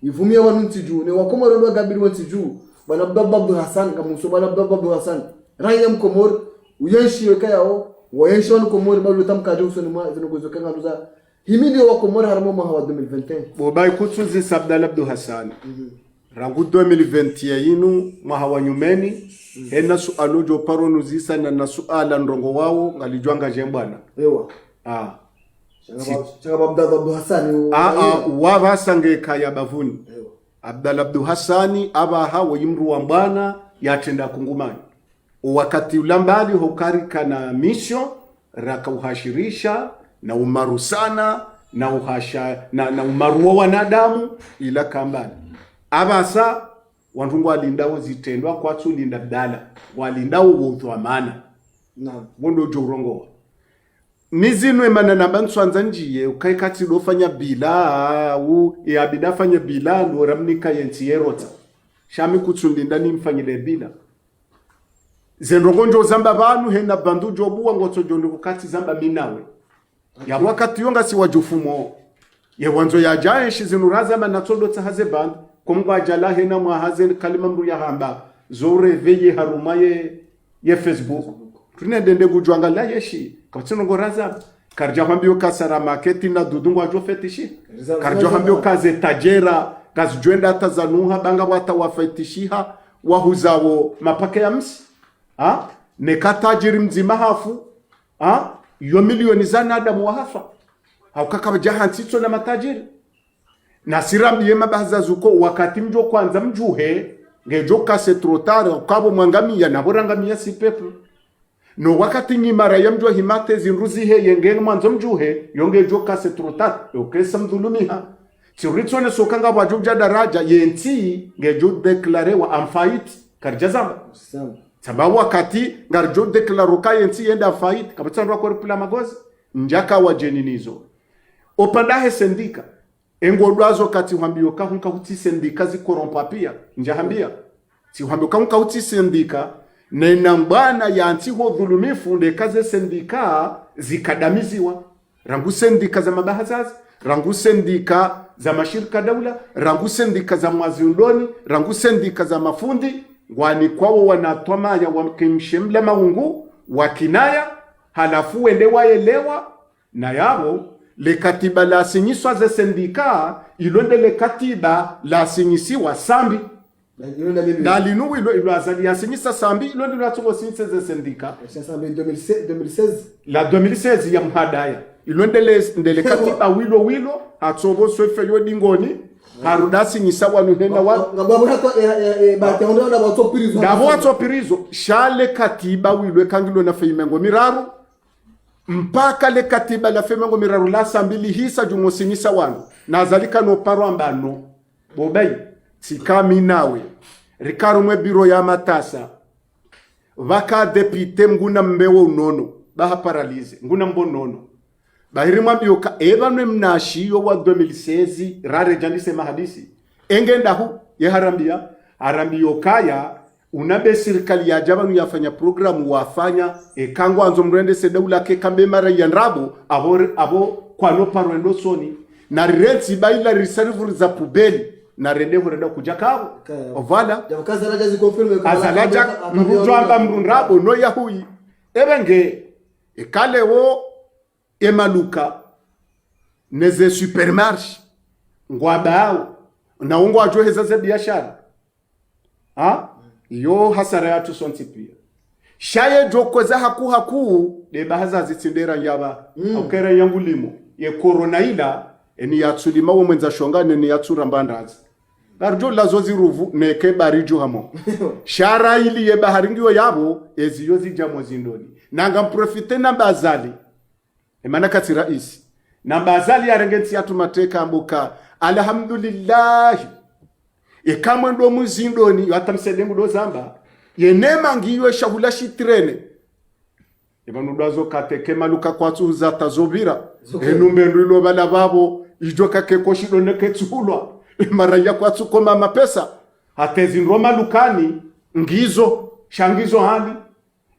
ivumia wanunti juu ne wakomoro ndo gabiri wanti juu bana Abdul Hassan kama bana Abdul Hassan raya mkomor uyenshi wekayao wayenshi wan komor balu tamka usoni mwa zinogozo kanga duza himili wa komor haramo mwa 2021 bobai kutsuzi sabdala Abdul Hassan rangu 2021 inu mwa nyumeni hena sualo jo paronu zisa na suala ndongo wao ngalijwanga jembwana ewa changa Abdul Hassan wa sange kaya bavuni Abdul Hassan abaha wimru wa mbana yatenda kungumani wakati ulambali hokarika na misho raka uhashirisha na umaru sana na uhasha na umaru wa wanadamu ila kambani abasa wantungu walindawo zitendwa kwa tulinda dala walindawo wothwamana na wondo jorongo nizinwe mana nabantswanza njiye ukaikati dofanya bila abidafanya bila ndo ramnika yentierota shami kutsulinda ni mfanyile bila zenrongonjo zamba banu hena bandu jobuwa ngoto jondo kati zamba minawe ya wakati yonga si wajufumo ye wanzo ya jaye shizinuraza manatodo tahaze band kumgwa jala hena mwahaze kalima mru ya hamba zore veye harumaye ye Facebook tunedende gujwanga la yeshi katino ngoraza karja hambio kasara market na dudungwa jo fetishi karja hambio kaze tajera kazjwenda hata zanuha banga wata wafetishiha wahuzawo mapake ya msi nekatajiri mzima hafu yo milioni za nadamu wahafa haukaka jahansitso na matajiri na sirambi yema baza zuko wakati mjo kwanza mjuhe ngejo kase trotare ukabo mwangamia na borangamia si peple no wakati nyimara ya mjo himate zinruzi he yenge mwanzo mjuhe yongejo kase trotare yokesa mdhulumiha Chiritsone sokanga wajubja daraja yenti ngejo deklare wa amfait karjazamba sababu wakati ngarjo deklaro kayenti yenda fight kabatsanwa kwa rupula magozi njaka wa jeninizo opandahe sendika engodwazo kati hambio ka hunka huti sendika zikorompa pia njahambia si hambio ka hunka huti sendika nena mbana ya anti ho dhulumifu ndekaze sendika zikadamiziwa rangu sendika za mabahazazi rangu sendika za mashirika daula rangu sendika za mwaziundoni rangu sendika za mafundi ngwani kwao wanatwamanya wakimshemla maungu wakinaya halafu wende waelewa na yabo le katiba la sinyiswa za sendika ilonde le katiba la sinyisiwa sambi na linu ilo azali ya sinyisa sambi ilonde la tungo sinyisa za sendika 2016 la 2016 ya mhadaya ilonde le katiba wilo hatsobo sofe yo dingoni harudasi nyisawa nuhenda wa ngabo hato bate hondo na bato pirizo ndabo wato pirizo shale katiba wilwe kangilo na feimengo miraru mpaka le katiba la feimengo miraru la sambili hisa jumosinyisa wanu nazalika no paro ambano bobai sikami nawe rikaru mwe biro ya matasa vaka depute nguna mbewo unono baha paralize nguna mbonono bahiri mwambioka ebanwe mnashiyo wa 2016 rare jandise mahadisi engenda hu ye harambio kaya unabe serikali ya jabanu yafanya programu wafanya kangwa anzo mrende sedaula ke kambe mara yanrabo abo kwa no parwendo soni na renti baila reserve za pubeli na rende horenda kuja kawo ovala jabakaza laja zikonfirme kwa azalaja mrujamba mrunrabo no yahui ebenge ekalewo emaluka neze supermarché ngwabao na ungo ajoheza za biashara yo hasara yatu sontipia shaye jokoza haku de bahaza zitsindera yaba okera yangulimo ye corona ila eni yatsulima wo mwenza shongane ni yatsura mbandazi barjo lazozi ruvu neke barijo hamo shara ili ye baharingiyo yabo eziyo zijamo zindoni nanga mprofite na bazali emana kati rais na bazali ya rengeti ya tumateka ambuka alhamdulillah ikamwe ndo muzindoni yatamsedengu do zamba yenema ngiyo shahula shitrene ibanu dazo kateke maluka kwatu za tazobira enumbe ndilo bala babo ijoka ke koshido neketsulwa mara ya kwatu koma mapesa atezi ndoma lukani ngizo shangizo hali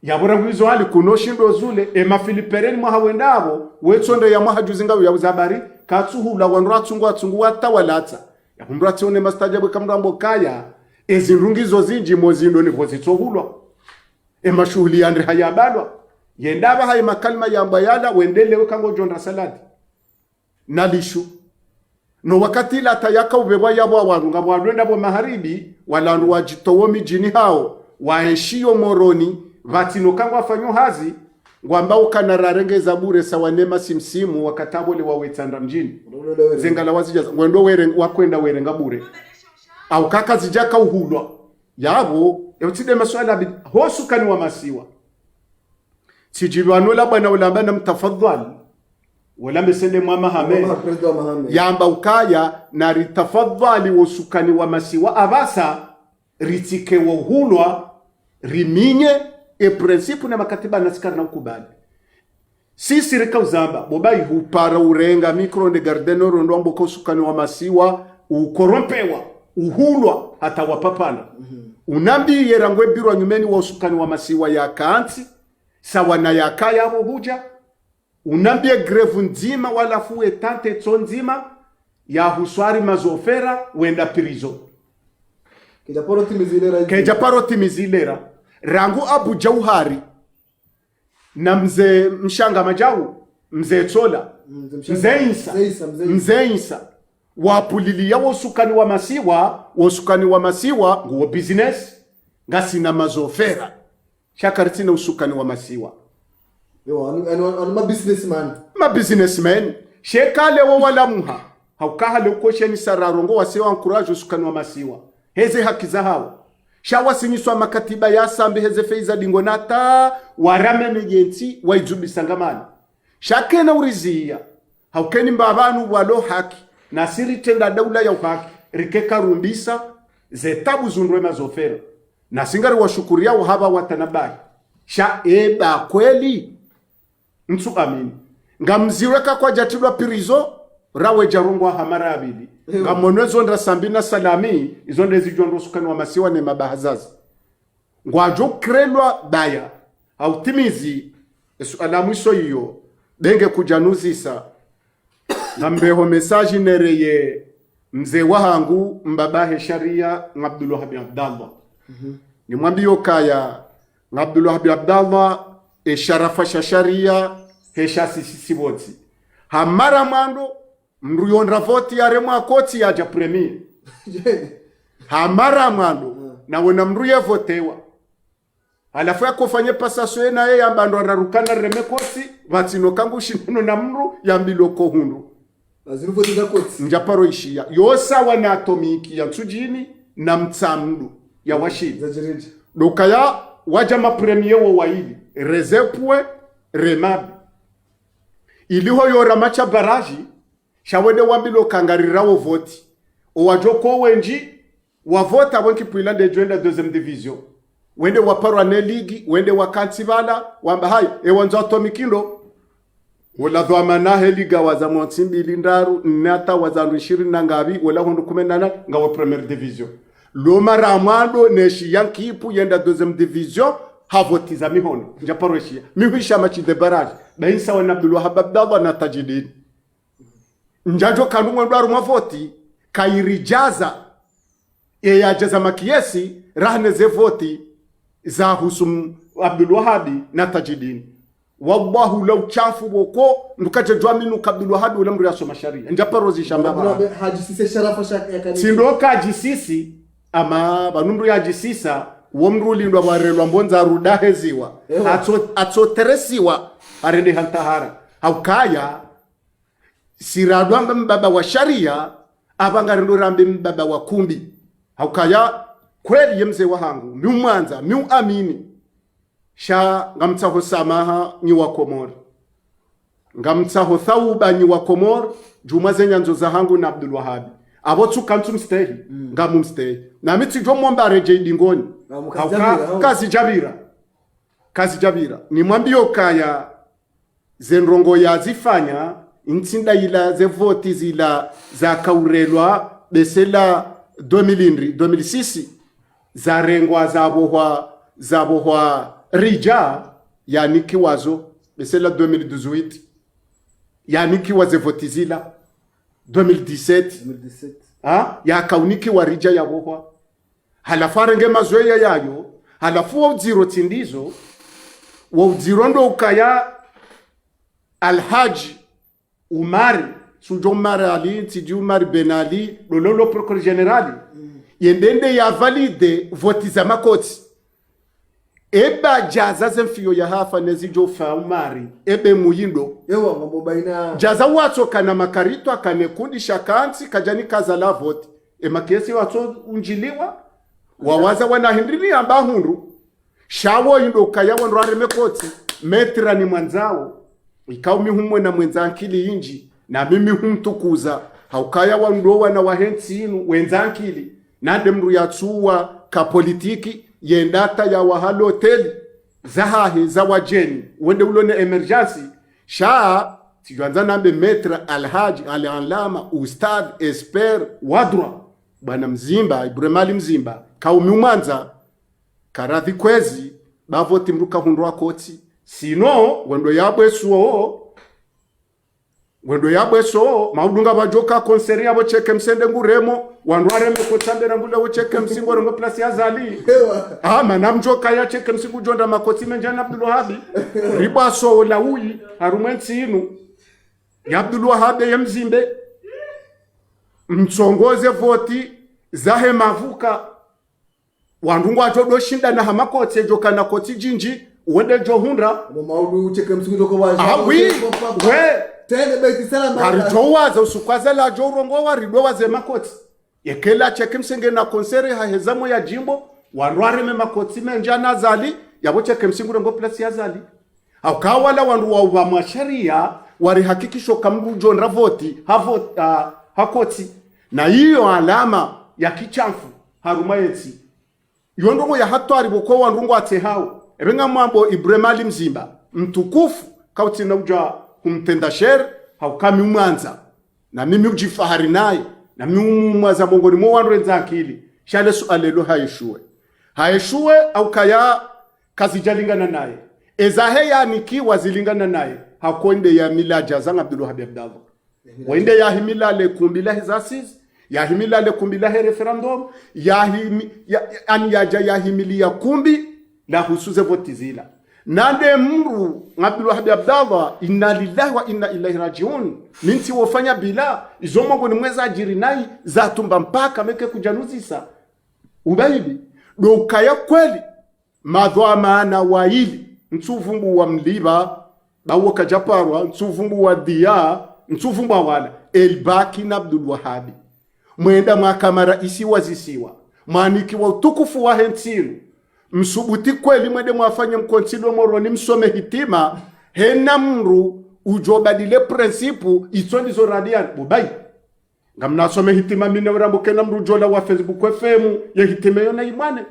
yabura ngizo hali kunoshindo zule mafilipereni mwa hawendabo wetsonde ya mahajuzinga ya uzabari katsuhula wanra tsungu watawalatsa yakumbura tione mastajabu kamrambo kaya ezinrungizo zinji mozindo ni vozitsohulwa mashuhuli yandri hayabalwa yendaba hayi makalma yambayala wendelewe kango jonda saladi nalishu no wakati la tayaka ubebwa yabo abantu ngabwalwenda bo maharibi walandu wajitowo mijini hao waeshio moroni vatino kango afanyo hazi ngwamba ukanararengeza bure sawanema simsimu wakatabole wawetsanda mjini zengala wazijaza ngwendo wakwenda werenga bure au kaka zijaka uhulwa yabo yotide maswala hosukani wa masiwa sijibano la bana ulamba na mtafadhali wala mesende mama hame yamba ukaya na ritafadhali wosukani wa masiwa abasa ritike wa uhulwa riminye principe na makatiba nasikara na ukubali sisi reka uzamba bobai hupara urenga mikro de gardeno rondo amboko sukani wa masiwa ukorompewa uhulwa hata wapapana unambi yerangwe birwa nyumeni wa usukani wa masiwa ya kanti sawa na yakaya abo huja unambi grevu nzima wala fuwe tante tonzima ya huswari mazofera wenda prison kejaparo timizilera rangu Abu Jauhari na mzee Mshanga Majau mzee Tsola mzee Isa wapulilia wasukani wa masiwa nguo business ngasi na mazofera shakaritina usukani wa masiwa yo ma businessman shekale wo wala muha haukahale ukosheni sararongo wasiwa encourage usukani wa masiwa heze haki za hao shawasinyiswa makatiba ya sambi heze feiza dingonata warame migenti waijubi sangamani shakena urizia haukeni mbabanu walo haki na siri tenda daula ya uhaki rikeka rumbisa zetabu zundwe mazofera na singari washukuria uhaba watanabai sha eba kweli ntu amini ngamziweka kwa jatilwa pirizo rawe jarungwa hamara abidi ngamonwezo ndra sambina salami izonde zijondo sukani wa masiwa ne mabahazazi ngwajo krelwa baya autimizi alamu iso iyo benge kujanuzisa nambeho message nereye mzee wahangu mbabahe sharia Abdullah bin Abdallah ni mwambio kaya Abdullah bin Abdallah sharafa sharia hesha sisi boti hamara mando mruyondra voti ya remwa koti ya ja premier hamara mando na wena mruye votewa alafu ya kufanye pasaswe na ye yambando ararukana reme koti vatino kangu shinano na mru yambiloko hundu azirufoti za koti njaparo ishia yosa wana atomiki ya tsujini na mtsamdu ya washidi dokaya wajama premier wa waili rezepwe remabi iliho yora macha baraji shawede wambilo kangarirawo voti owajoko wenji wavota wenki puilande joenda deuxième division wende waparwa ne ligi wende wakantivala wamba hai ewanzo atomikindo wala dhwamana heliga waza mwantsimbi lindaru nata wazandu 20 na ngabi wala hundu 18 ngawa première division loma ramando neshi yankipu yenda deuxième division havotiza mihono njaparo shia mihisha machi de barrage bainsa wa Abdullah Abdallah na Tajidin njajo kanumwe ndwaru mavoti kairijaza yajaza makiesi rahne ze voti za husum Abdullah na Tajidin wallahu law chafu boko ndukaje jwaminu Abdullah ule mri asoma sharia njaparo zishamba haji sisi sharafa shaka yakani sindoka jisisi ama banundu ya jisisa womruli ndo barelwa mbonza rudaheziwa atsoteresiwa arende hantahara haukaya siradwamba mbaba wa sharia abangarindo rambe mbaba wa kumbi haukaya kweli yemze wahangu miu mwanza miu amini sha ngamtsaho samaha ni wa Komoro ngamtsaho thauba ni wa Komoro juma zenyanzo za hangu na Abdul Wahab abo tukantu mstehi ngamu mstehi na miti jo mwamba reje dingoni kazi jabira ni mwambio kaya zenrongo ya zifanya intsinda ila ze voti zila za kaurelwa besela 2006 za rengwa zabohwa rija yani kiwazo besela 2018 yani kiwaze voti zila 2017 ya kauniki wa rija ya bohwa halafarenge mazoea yayo halafu wa uziro tindizo wa uziro ndo ukaya Alhaji Umari sujo Umari Ali tiji Umari Ben Ali lolo procureur general yendende ya valide voti za makoti eba jaza zemfio ya hafa nezijo fa Umari ebe muyindo yewa mambo baina jaza wato kana makarito akanekundi shakanti kajani kaza la voti makesi wato unjiliwa wawaza wanahindrini ambahundu shawo yindo kaya wanrare mekoti metra ni mwanzao ikao mihumwe na mwenzankili inji na mimi humtukuza haukaya wandoa na wahensi inu wenzankili nande mru yatsuwa ka politiki yendata ya wahalo hoteli zahahe za wajeni wende ulone emergency shaa tijuanza nambe metra Alhaji Al-Alama Ustadh Esper Wadra bana Mzimba Ibrahimali Mzimba kaumi umanza karadhi kwezi bavoti mruka hundwa koti sino wendo yabwe so maudunga bajoka konseri abo cheke msende nguremo wandware mekotambera ngula wo cheke msingo rongo plus ya zali mana mjoka ya cheke msingo jonda makoti menjana Abdul Wahab riba so la uyi harumwensi inu ya Abdul Wahab ya Mzimbe mtsongoze voti zahe mavuka wandungu ajodo shinda na hamakoti ejoka na koti jinji wende johunda maudu cheke msingo joko waja we tende beti sana harijowaza usukwaza la jorongo warido waze makoti yekela cheke msinge na konseri hahezamo ya jimbo wanware me makoti menjana zali yabo cheke msingo rongo plus ya zali akawala wandu wa masharia wari hakikisho kamrujo ndravoti hakoti na hiyo alama ya kichamfu haruma yeti yondongo ya hatwari boko wandungu atehao ebenga mambo Ibrahimali Mzimba mtukufu kauti na uja kumtenda sher haukami umwanza na mimi ujifahari naye na mimi umwaza mongoni mwa wanrenza akili shale sualelo haeshue au kaya kazi jalingana naye ezahe ya niki wazilingana naye hakonde ya mila jazang Abdul Wahab Abdallah wende ya himila le kumbila hizasiz ya himila le kumbila he referendum ya himili ya kumbi la husuze voti zila nande mru Abdul Wahab Abdallah inna lillahi wa inna ilaihi rajiun minti wofanya bila izomongo ni mweza ajiri nai za tumba mpaka meke kujanuzisa ubaibi dokaya kweli madhwa maana waili nsuvumbu wa mliba bawo kajaparwa nsuvumbu wa dia nsuvumbu wala elbaki na Abdul Wahab mwenda makamara isi wazisiwa maniki wa utukufu wa hentinu msubuti kweli mwende mwafanya mkonsilo moroni msome hitima hena mru ujobadile prinsipu isonizo radian bubai ngamna some hitima mine urambo kena mru jola wa Facebook FM ya hitima yona imane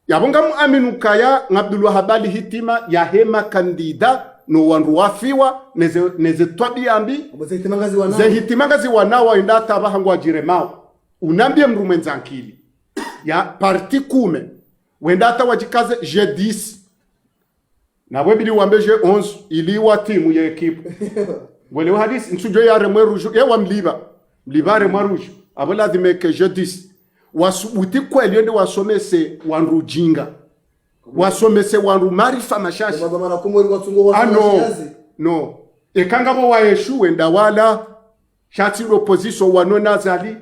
yabonga muaminu kaya Abdul Wahab hitima ya hema kandida no wandu wafiwa neze twabi ambi ze hitimangazi wanawa indata bahangu ajiremao unambie mru mwenzankili ya parti kume wendata wajikaze G10 na webili wambe G11 iliwa timu ya ekipu wale hadisi nsujo ya remwe ruju ya mliba remwe ruju abo lazima ke G10 wasubuti kweli yende wasomese wandu jinga wasomese wandu marifa mashashi no ekanga bo waeshu wenda wala shati opposition wanona zali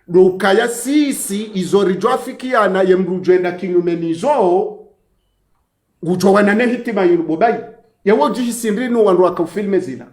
dokaya sisi izorijo afikiana yemrujenda kinyumenizo gujowana ne hitima yinu bobai yawo jihisindri no wandu akafilme zina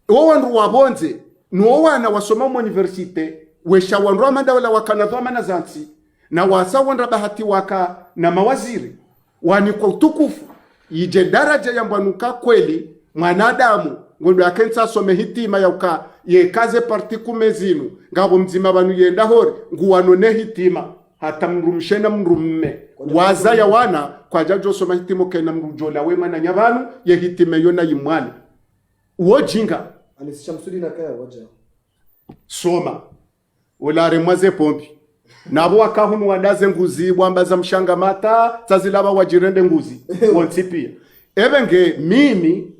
wo wandu wabonze no wana wasoma mu universite wesha wanro amanda wala wakanadho amana zansi na wasa wanda bahati waka na mawaziri wani kwa utukufu ije daraja ya mbwanuka kweli mwanadamu ngondo akensa some hitima ya uka ye kaze parti kumezinu ngabo mzima banu yenda hori nguwanone hitima hata mrumshena mrumme waza ya wana kwa jajo soma hitimo kena mrujola wema na nyabanu ye hitime yona yimwani uo jinga anisisha msudi na kaya waja soma ulare mwaze pompi nabo wakahunu wadaze nguzi bwambaza mshanga mata tazilaba wajirende nguzi wonsipia ebenge mimi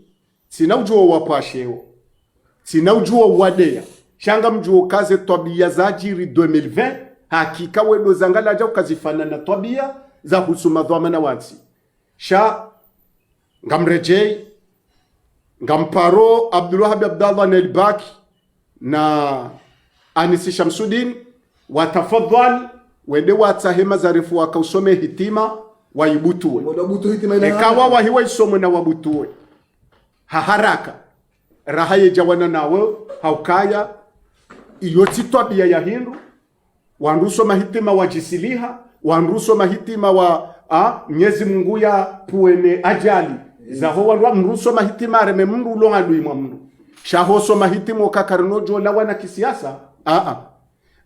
sina ujuo wapasheo sina ujuo wadea shanga mjuo kaze tabia za jiri 2020 hakika wedo zangala ja ukazifana na tabia za husuma dhamana wansi sha ngamrejei ngamparo Abdulwahab Abdallah Nelbaki na Anisi Shamsuddin watafadhal wende watsahema zarifu wakausome hitima waibutue ekawa wahiwa isomo na wabutue haraka rahaye jawana nawe haukaya iyoti tabia ya hindu wanduso mahitima wajisiliha wanduso mahitima wa Mwenyezi Mungu ya puene ajali zaho wandu mruso mahitima areme mndu longa duimwa mndu shahoso mahitimo kakarino jola wana kisiasa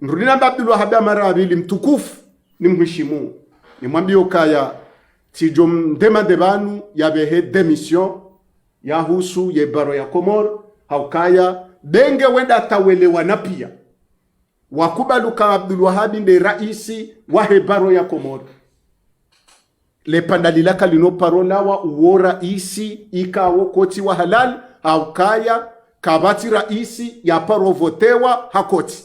Nrudina Abdulwahab Marabili mtukufu ni mheshimu ni mwambio kaya tijom demande banu yabehe demission ya husu ye baro ya Komor haukaya benge wenda tawelewa na pia wakubaluka Abdulwahab nde raisi wa hebaro ya Komor le pandalilaka lino parola wa uo raisi ikawo koti wa halal haukaya kabati raisi ya paro votewa hakoti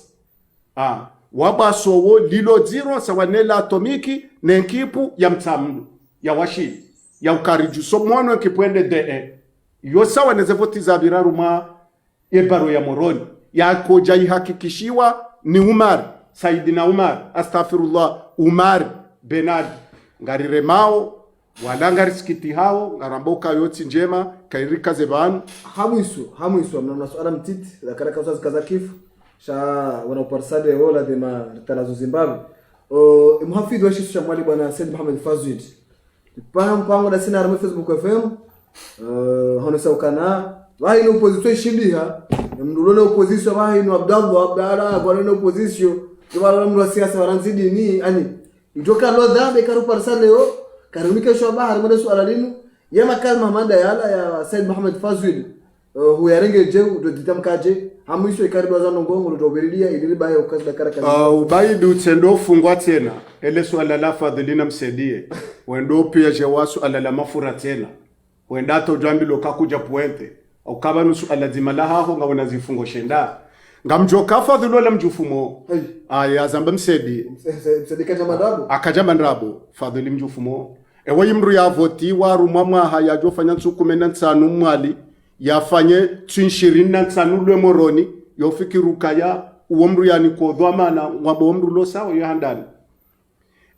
wabasowo lilo ziro sawanela atomiki nenkipu ya mtamu ya washi ya ukariju so mwana kipwende de yo sawa nezevoti za biraruma ebaro ya moroni ya koja ihakikishiwa ni Umar Saidina Umar astaghfirullah Umar Benadi ngarire mao walanga riskiti hao ngaramboka yoti njema kairika zebanu hamuisu mna swala mtiti la karaka usazi kazakifu sha wanaparsade wala de ma tanazo Zimbabwe muhafidhi wa shisha mwali bwana Said Mohamed Fazwid pango da sina arme Facebook FM hono saukana wahi no opposition shidiha mndulona opposition wahi no Abdallah kwa no opposition kwa mndo siasa waranzidi ni ani njoka lo dhambe karu parsade yo karumike sho bahar mwada swala linu yama kalma manda yala ya Said Mohamed Fazwid huyarenge je do ditamkaje hamuisho ikaribu za ngongo ndo beridia iliriba ya ukazida karaka ubaidu tendo fungwa tena ele swala la fadhilina msedie wendo pia je wasu ala mafura tena wenda to jambi lokakuja puente au kaba nusu alazima la haho ngabona zifungo shenda ngamjoka fadhilo la mjufumo aya zamba msedi akajamba ndrabo fadhili mjufumo ewe imru ya voti waru mwamwa haya jofanya nsukumena nsanu mwali yafanye 25 lwe moroni yofikiruka ya uomru yani kodhamana ngabo omru lo sawa yo handani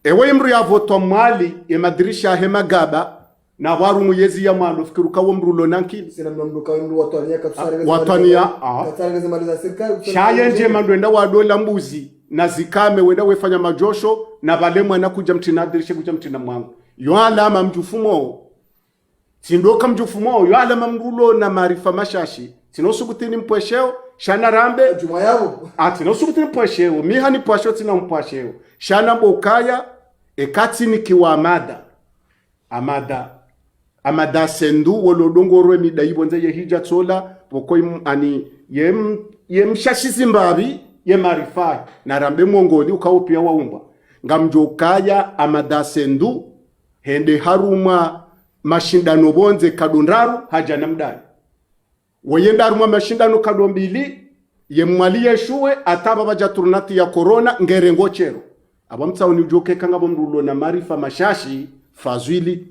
ewe imru ya voto mwali e madirisha hema gaba na waru muyezi ya mwalo fikiruka uomru lo nankili sina mnamduka umru watania katusarege watania katusarege maliza serikali shaye nje mandwenda wadola mbuzi na zikame wenda wefanya majosho na balemwa na kuja mtina dirisha kuja mtina mwangu yo alama mjufumo sindoka mjufumo yo alama mrulo na maarifa mashashi sinosubutini mpwesheo shana rambe juma yao sinosubutini mpwesheo mihani pwasheo tina mpwesheo shana bokaya ekati nikiwa amada sendu wolodongoro midaibo ye hija tsola pokoi ani yem shashi Zimbabwe ye maarifa na rambe mongoli ukaopia waumba ngamjokaya amada sendu hende haruma mashindano bonze kadundaru haja namdai wayenda haruma mashindano kadombili ye mwali yeshuwe ataba baja turnati ya corona ngerengo chero abamtsa unijoke kanga bomrulo na marifa mashashi fazwili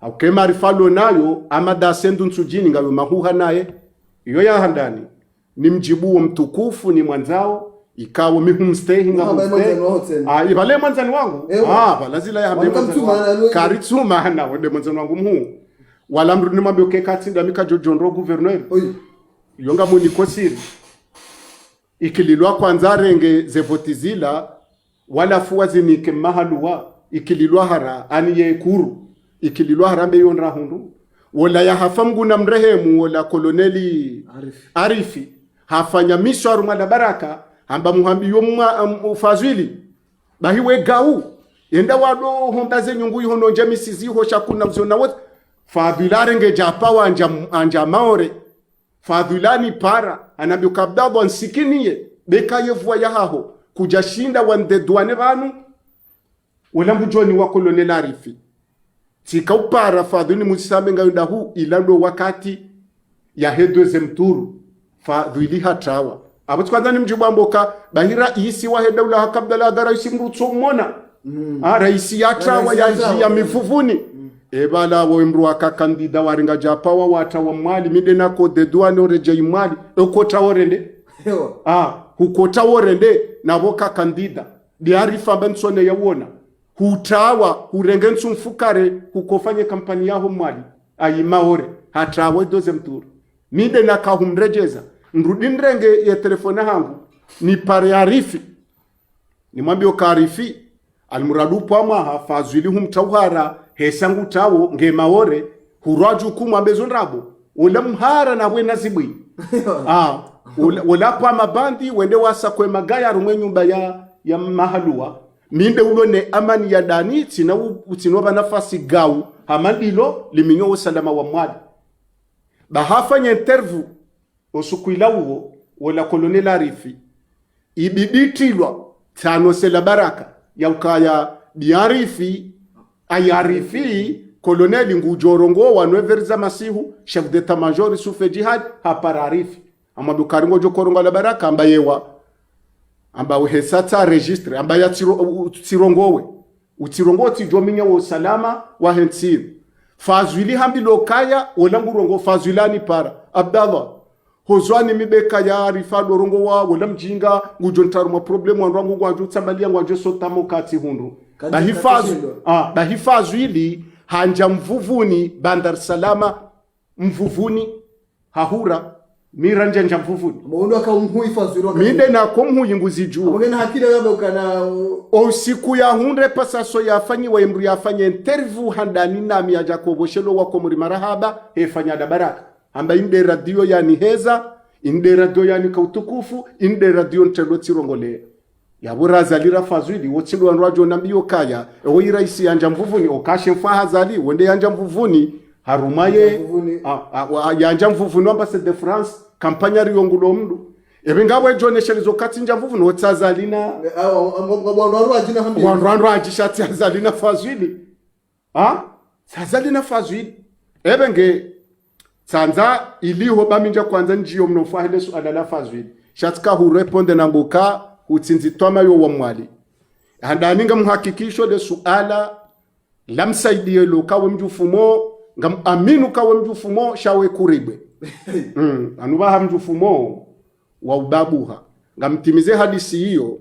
au ke marifa lo nayo amada sendu nsujini ngawe mahuha naye iyo ya handani ni mjibu wa mtukufu ni mwanzao ikawo mihumstay ibale mwanzani wangu balazila ya hambe karitsuma na wende mwanzani wangu mhu wala mruni mabyo ke katsinda mika jojonro gouverneur yonga muni kosiri ikililwa kwanza renge zevotizila wala fuwa zinike mahaluwa ikililwa hara ani ye kuru ikililwa harambe yonra hundu wala ya hafamgu na mrehemu wala koloneli Arifi hafanya misharu mala baraka hamba muhambi yomwa ufazwili bahiwe gau yenda wado hombaze nyungu yihono njamisizi ho shakuna vzona wote fadhilare nge japa anja maore fadhilani para anabyo kabdabo nsikiniye beka yevwa yahaho kujashinda wandedwane banu wala mbujoni wa koloneli Arifi tika upara fadhili musame ngayunda hu ilando wakati ya hedweze mturu fadhili hatrawa abo twanza ni mjibu mboka bahira isi wa hedawla hakabdala da raisi mrutso mona raisi yatrawa ya mifuvuni ebala wo mru akakandida waringa japa wa wata wa mali mide nako dedwane oreje imali okota orende hukota orende na boka kandida diarifa bensone yawona hutawa hurengensu mfukare hukofanye kampani yaho mwali ayimaore hatrawa doze mturu mide naka humrejeza nrudinrenge ya telefona hangu ni pare Arifi ni mwambio karifi almuradu kwa maha fazwili humtauhara hesangu tawo nge maore huraju kumwambezo nrabo ule mhara na wena zibwi ula kwa mabandi wende wasa kwe magaya rumwe nyumba ya mahalua minde ulone amani ya dani tinoba nafasi gau hamandilo liminyo usalama wa mwadi bahafanya interview osukuila uo wala koloneli Arifi ibibitilwa tano sela baraka ya ukaya diarifi ayarifi koloneli ngujorongo wanweveriza masihu chef d'état major sufe jihad hapara Arifi amadukaringo jokorongo la baraka ambayewa ambawe hesata registre ambaya tirongowe utirongo tijominya wo salama wa hensir fazwili hambi lokaya wala ngurongo fazwilani para Abdallah hozwani mibeka ya Arifa dorongo wa wala mjinga ngujontaru ma problemu wangu ngwaju tsambalia ngwaju sotamo kati hundu bahifazwili hanja mvuvuni Bandar Salama mvuvuni hahura miranja nja mvuvuni mwondo akaumhuifazwili minde na kumhuyi nguziju mwengena hakida yaba ukana o siku ya hunde pasaso yafanyi wa imru yafanye interview handani nami ya Jacobo Shelo wako muri marahaba hefanya da baraka amba inde radio yani heza inde radio yani kautukufu inde radio ntelo tirongole yaburaza lira fazwili wotsilo anrajo nambiyo kaya o iraisi yanja mvuvuni okashe mfahazali wende yanja mvuvuni harumaye yanja mvuvuni ambassade de France kampanya riyongulo mdu ebengabwe joneshelizo kati nja mvuvuni wotsazalina wandu ajishati azalina fazwili sazalina fazwili ebenge Sanza iliho baminja kwanza njiyo mnofahile su alala fazwili. Shatika hureponde na mbuka utsinzi toma yo wa mwali. Handaninga mhakikisho de suala lamsaidie lo kawe mjufumo ngam aminu kawe mjufumo shawe kuribwe. Anubaha mjufumo wa ubabuha. Ngamtimize hadisi hiyo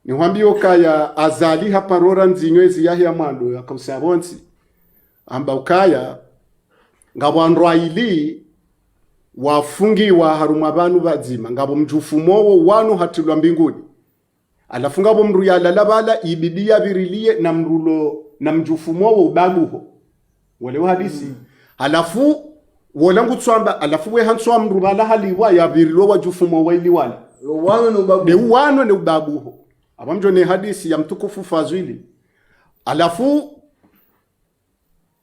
ni wambio kaya azali hapa rora nzinywezi yahi ya mwando ya kausabonsi. Amba ukaya ngabwanrwa ili wafungi wa haruma banu bazima ngabo mjufumo wanu hatilwa mbinguni alafunga bo mru ya lalabala ibidia birilie na mrulo na mjufumo ubaguho wale hadisi alafu wolangu tswamba alafu we hanswa mru bala haliwa ya birilo wa jufumo wa ili wala wano ne ubaguho abamjo ne hadisi ya mtukufu fazwili alafu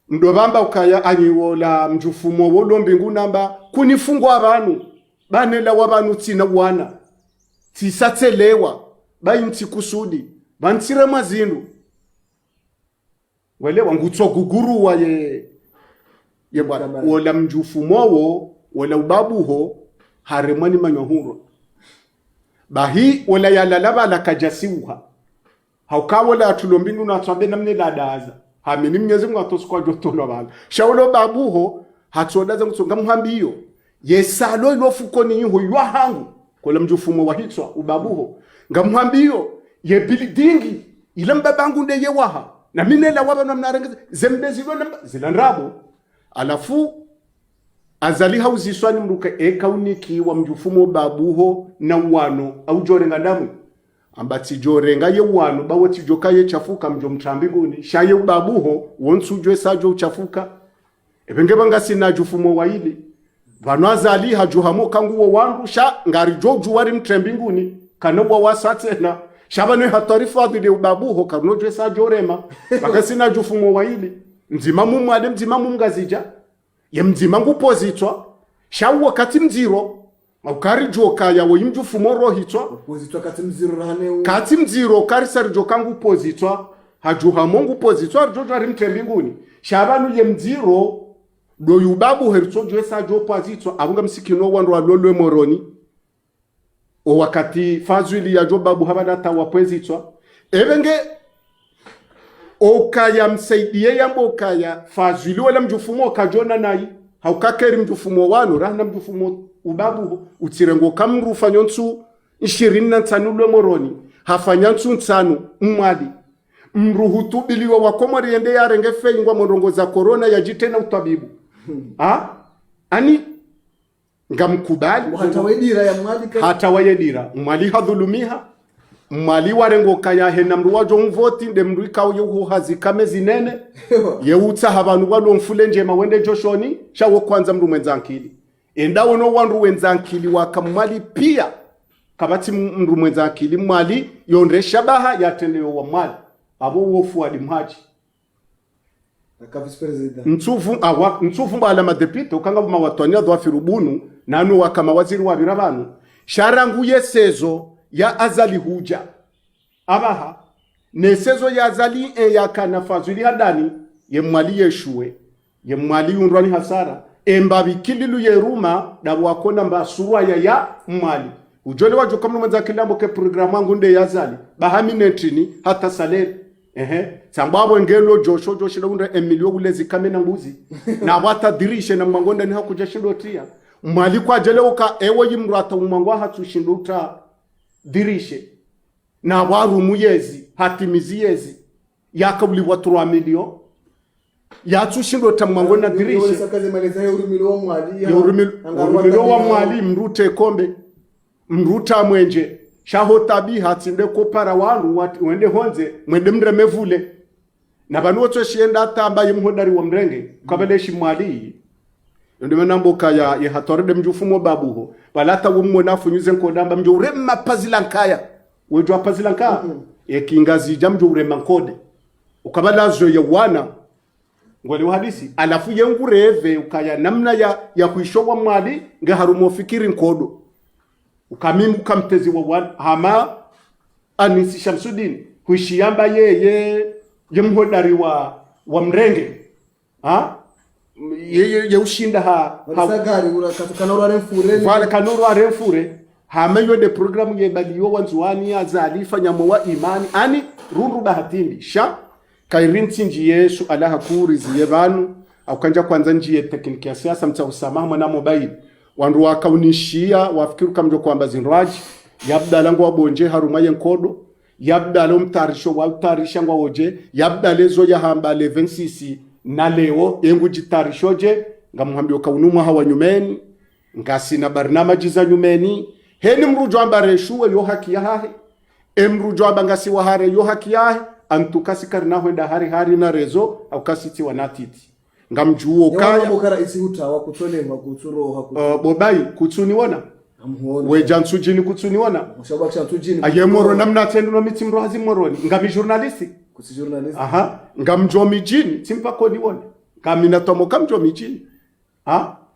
ndobamba ukaya anyiwola mjufumo wolo mbingu namba kunifungwa abantu banela wabanu tsina wana tisatelewa bayinti kusudi bantsire mazindu wale wangutso guguru wa ye bwana wala mjufumo wo wala ubabuho haremani manyohuro bahi wala yalalaba la kajasiuha haukawola atulombindu na tsambe namne ladaza hamini mnyezi Mungu atosikwa jotolo bala shaulo babuho hatsodaza ngutsonga muhambiyo yesalo ilofukoni yiho ywahangu kola mjufumo wa hitswa ubabuho ngamuhambiyo ye building ile mbabangu nde yewaha na minela waba na mnarenge zembezi lo zilanrabo alafu azali hauziswani mruka ekauniki wa mjufumo babuho na wano au jorenga ndamu ambati jorenga ye wano bawo tijoka ye chafuka mjo mtambinguni shaye babuho wonsujwe sajo uchafuka ebenge banga sina jufumo waili vano azali hajuhamo kangu wangu sha ngari joju wari mtrembinguni kanobwa wasatena shabane hatarifa dhile babuho kanojwe sajo rema baka sina jufumo waili mzima mumwade mzima mumgazija ye mzima ngupozitwa shawu wakati mziro ukari joka ya woyimju fumoro hitwa pozitwa kati mziro rane kati mziro kari sarjo kangu pozitwa hajuha mongu pozitwa jojo ari mtrembinguni shabanu ye mziro do yubabu herso jo sajo pozitwa abunga msikino wandu alolwe moroni o wakati fazwili ya jobabu habana tawa pozitwa ebenge okaya msaidie yambo okaya fazwili wala mjufumo kajona nai haukakeri mjufumo wanu rahna mjufumo ubabu utirengo kamru fanyonsu 25 lwe moroni hafanya nsu nsanu mwali mruhutu biliwa wakomari yende yarenge feingwa morongo za corona yajitena utabibu ani ngamkubali hata wayedira mwali hadhulumiha mwali warengo kaya hena mruwajo mvoti nde mruika uyu hazikame zinene yeutsa habanu walo mfule njema wende joshoni shawo kwanza mru mwenzankili endawo no wandu wenzankili wakamwali pia kabati mru mwenzankili mwali yondre shabaha yatendeyo wa mwali abo wofu wadi mhaji ka vice president mtsufu mbala madepite ukanga mawatwania dwa firubunu nanu wakama waziri wa birabanu sharangu yesezo ya azali huja abaha nesezo ya azali yakana fazuli hadani ye mwali yeshuwe ye mwali unrani hasara embabi kililu yeruma da wakona mbasura ya mwali ujole waju kamnu mwanza kilambo ke programu wangu nde ya azali bahami netrini hata saleri sambabo ngelo josho unde emilio ulezi kamena mbuzi na wata dirishe na mwangonda ni hakuja shindo tia mwali kwa jele uka ewe yimrata umangwa hatu shindo uta dirishe na waru muyezi hatimizi yezi yakabuli watu 3 milio yatu shindo tamwango na dirishe urumilo wa mwali mrute kombe mruta mwenje shaho tabi hatinde ko para wangu wende honze mwende mremevule na banu wote shienda tamba yimhodari wa mrenge kabeleshi mwali ndio namboka ya hatorede mjufumo babuho balata wumona funyuze nkodamba mjo urema pazilankaya wejo pazilanka ekingazi jamjo urema nkode ukabalazo ya wana ngwali hadisi alafu yengureve ukaya namna ya kuishowa mwali nge harumo fikiri nkodo ukamimu kamtezi wa wana hama Anisi Shamsuddin kuishiyamba ye mhodari wa mrenge ye ushinda sagari kanoro aremfure hama yode programu ye baliyo wanzuani azali fanya mwa imani ani rundu bahatindi sha kairinti nji Yesu alaha kurizi yebanu aukanja kwanza nji tekniki ya siasa mta usamaha mwana mobile wandu wakaunishia wafikiru kamjo kwamba zinraji yabda langu wabonje harumaye nkodo yabda lo mtarisho wa utarisha ngwa oje yabda lezo ya hamba 11cc na leo yengu jitarishoje ngamuhambio kaunumwa hawa nyumeni ngasina barnamaji za nyumeni heni mrujo ambareshuwe yo haki yahe emrujo abangasi wa hare yo haki yahe antukasi karinaho enda hari na rezo au kasiti wanatiti ngamjuo kaya mukara isi hutawa kutolemwa kuturoha bobai kutsuniona we jansujini kutsuniona mushabakisha tujini ayemoro namna tendo no mitimro hazimoroni ngami journalisti kusi journalist ngamjo mijini timpako nione kamina tomo kamjo mijini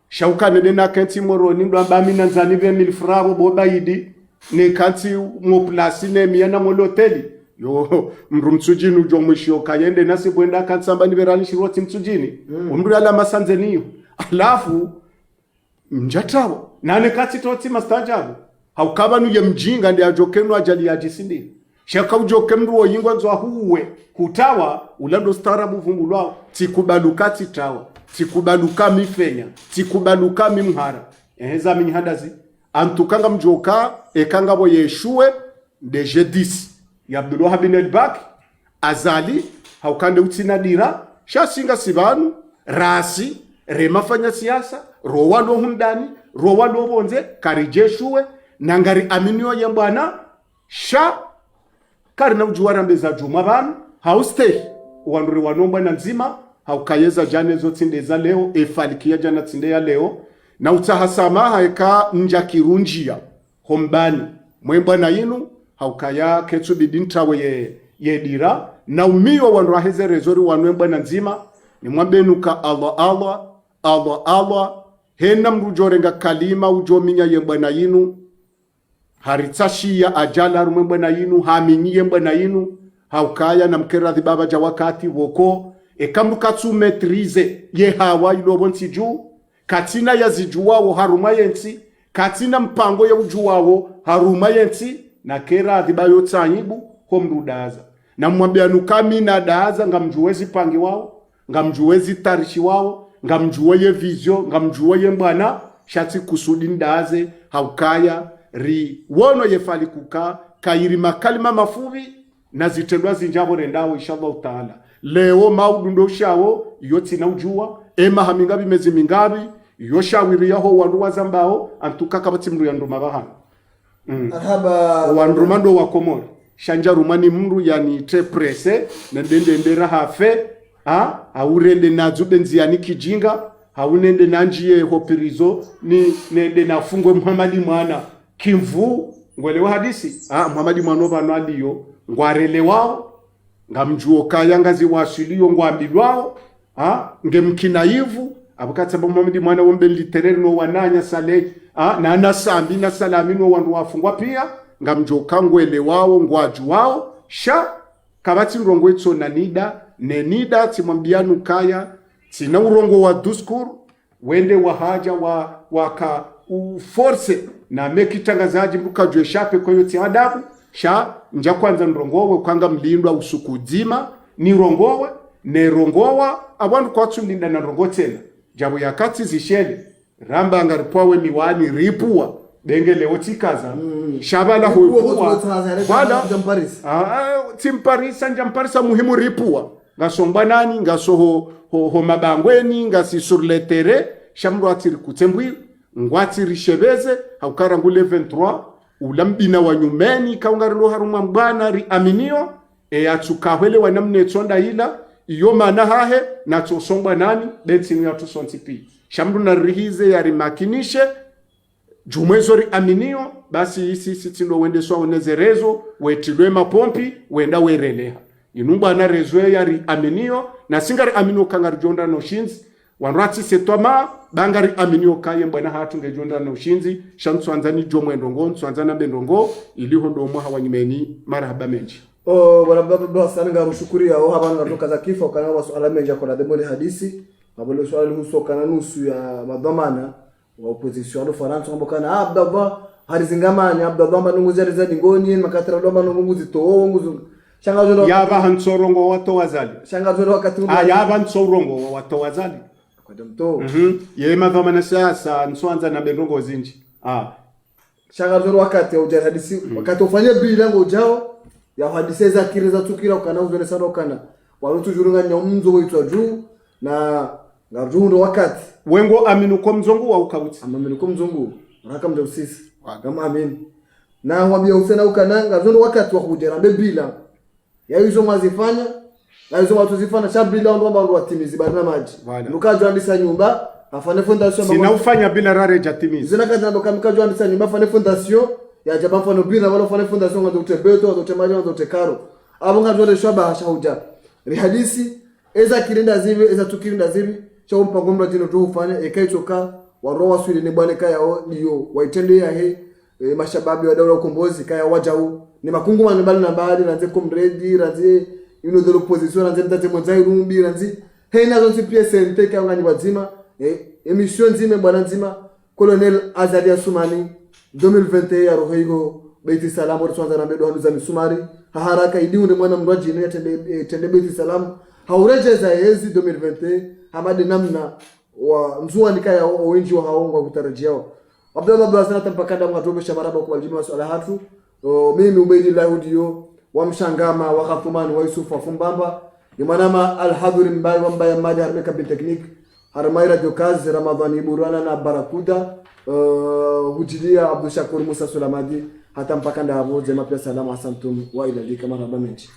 shaukane dena kenti moroni ndo ambamina nzani ve milfrabo bobaidi ne kanti mo place ne miana mo hoteli yo mrumtsujini ujo mwishio kayende nasi bwenda kansamba ni verani shiroti mtsujini umru ala masanzeniyo alafu mjatawa nane kati toti mastajabu haukabanu ye mjinga ndi ajokenu ajali ajisindi shaka ujokemru wo yingwa nzwa huwe kutawa ulando starabu vumbulwao tikubaluka titawa tikubaluka mifenya tikubaluka mimhara eheza minyhadazi antukanga mjoka ekanga bo yeshuwe de jedis ya Abdullah bin al-Bak azali haukande utina dira shasinga sibanu rasi remafanya siasa rowano hundani rowano bonze karijeshuwe nangari aminio ya bwana sha karina ujuwara mbeza juma banu haustay wanuri wanomba na nzima haukayeza jane zo tindeza leo efalikia jana tindea leo na utahasama haika nja kirunjia hombani mwemba na inu haukaya ketsu bidintawe ye dira na umio wanru aheze rezori wanwemba na nzima ni mwambenuka Allah hena mrujorenga kalima ujominya yemba na inu haritashia ajala rumemba na inu haminyi yemba na inu haukaya na mkeradhi baba ja wakati woko ekamukatsu metrize ye hawa ilobonti juu katina ya zijuwao haruma yensi katina mpango ya ujuwao haruma yensi na keradhi bayo tsanyibu homrudaza na mwambia nukami na daza ngamjuwezi pangi wao ngamjuwezi tarishi wao ngamjuwe vizio ngamjuwe mbana shati kusudi ndaze haukaya ri wono yefali kuka kairi makalima mafuvi na zitendwa zinjabo rendawo inshallah taala leo maudundo shawo yoti na ujua ema hamingabi mezi mingabi yoshawiri yaho wandu wazambao antuka kabati mru ya nduma bahana arhaba wandrumando wa komori shanja rumani mru yani te presse na ndendera hafe aurende nazo benziani kijinga haunende nanjie hopirizo ni nende nafungwe Muhammad mwana kimvu ngwelewa hadisi Muhammad mwana bano aliyo ngwarele wao ngamjuo kaya ngazi wasiliyo ngwambilwao ngemkina yivu abukatsa Muhammad mwana wombe literere no wananya sale na anasambi na salami no wandu wafungwa pia ngamjuo kangwele wao ngwaju wao sha kabati rongo etso na nida nenida timwambianu kaya tina urongo wa duskur wende wa haja waka uforce na mekitangazaji mukajwe shape kwa yote adabu sha nja kwanza nrongowe kwanga mlindwa usukudima ni rongowe ne rongowa abantu kwa tsulinda na rongo tena jabu yakati zishele ramba ngaripowe miwani ripua bengele otikaza shabala huwa wala tim Paris anja Paris muhimu ripua ngasomba nani ngasoho ho mabangweni ngasi sur le terrain shamro atiri kutembwi ngwati rishebeze haukara ngule 23 ulambina wa nyumeni kaungarilo haruma mbana ri aminio atsukahwele wanamne tsonda ila iyo mana hahe na tsosomba nani bensini ya tusontipi shamro na rihize ya rimakinishe jumwezo ri aminio basi isi tindo wende swa unezerezo wetilwe mapompi wenda wereleha inumba na rezwe yari aminio na singari aminio kangari jonda no shinzi wanrati setoma bangari aminio kaye mbana hatu ngejonda no shinzi shamsu anzani jomwe ndongo nswanzana bendongo iliho ndo mwa hawanyimeni marhaba menji barababa sana ngarushukuri yao habana natoka za kifo kana wasuala menja kwa demoni hadisi mabolo swali huso kana nusu ya madhamana wa opposition do Faransa mbokana Abdallah harizingamani Abdallah manunguzi rizadi ngoni makatara do manunguzi toonguzi shangazo yaba hansorongo wato wazali shangazo wakati yaba hansorongo wato wazali kwa mto ye madhamana sasa nswanza na bendongo zinji shangazo wakati au hadisi wakati ufanye bila ngojao ya hadisi za kireza tukira ukana uzone sana ukana warutu jurunga nyomzo weitwa juu na ngarundo wakati wengo aminu kwa mzongu wa ukauti aminu kwa mzongu raka mja usisi kama amini na wabia usena ukana ngarundo wakati wa kujera bila ya hizo mazifanya na hizo watu zifanya shabila ndo ndo watimizi barna maji nukajo andisa nyumba afane fondation sina ufanya bila rare jatimizi zina kaza ndo kamikajo andisa nyumba afane fondation ya jaba mfano bila wala afane fondation ndo utebeto ndo utemaji ndo utekaro abo ngajo le shaba shahuja rihadisi eza kirinda zivi eza tukirinda zivi cha mpango mrajino tu ufanya ekaichoka warowa swili ni bwana kaya ndio waitende ya he mashababi wa daula ukombozi kaya wajau ni makungu manibali na bahari ranze komredi ranze ino de l'opposition ranze mtate mozai rumbi ranze heina zonsi PSNT kaya ngani wazima emission nzime bwana nzima Colonel Azali Asumani 2021 ya rohego Beiti Salam wa tsanza na bedo haluza misumari haraka idi unde mwana mrajino ya tende Beiti Salam haurejeza yezi 2021 hamadi namna wa nzua nikaya wengi wa haongwa kutarajiao Abdallah Blasana tampakanda mwatobe shamaraba kwa aljima wa swala hatu mimi Ubaydillah Udio wa Mshangama wa Khatumani wa Yusuf wa Fumbamba Imanama Al-Hadhuri Mbai wa Mbaya Madi Harmeka bin Teknik harma radio kazi Ramadhani burana na barakuda hujilia Abdul Shakur Musa Sulamadi hata mpaka ndavo jema pia salama asantum wa ila dika marhaba menchi.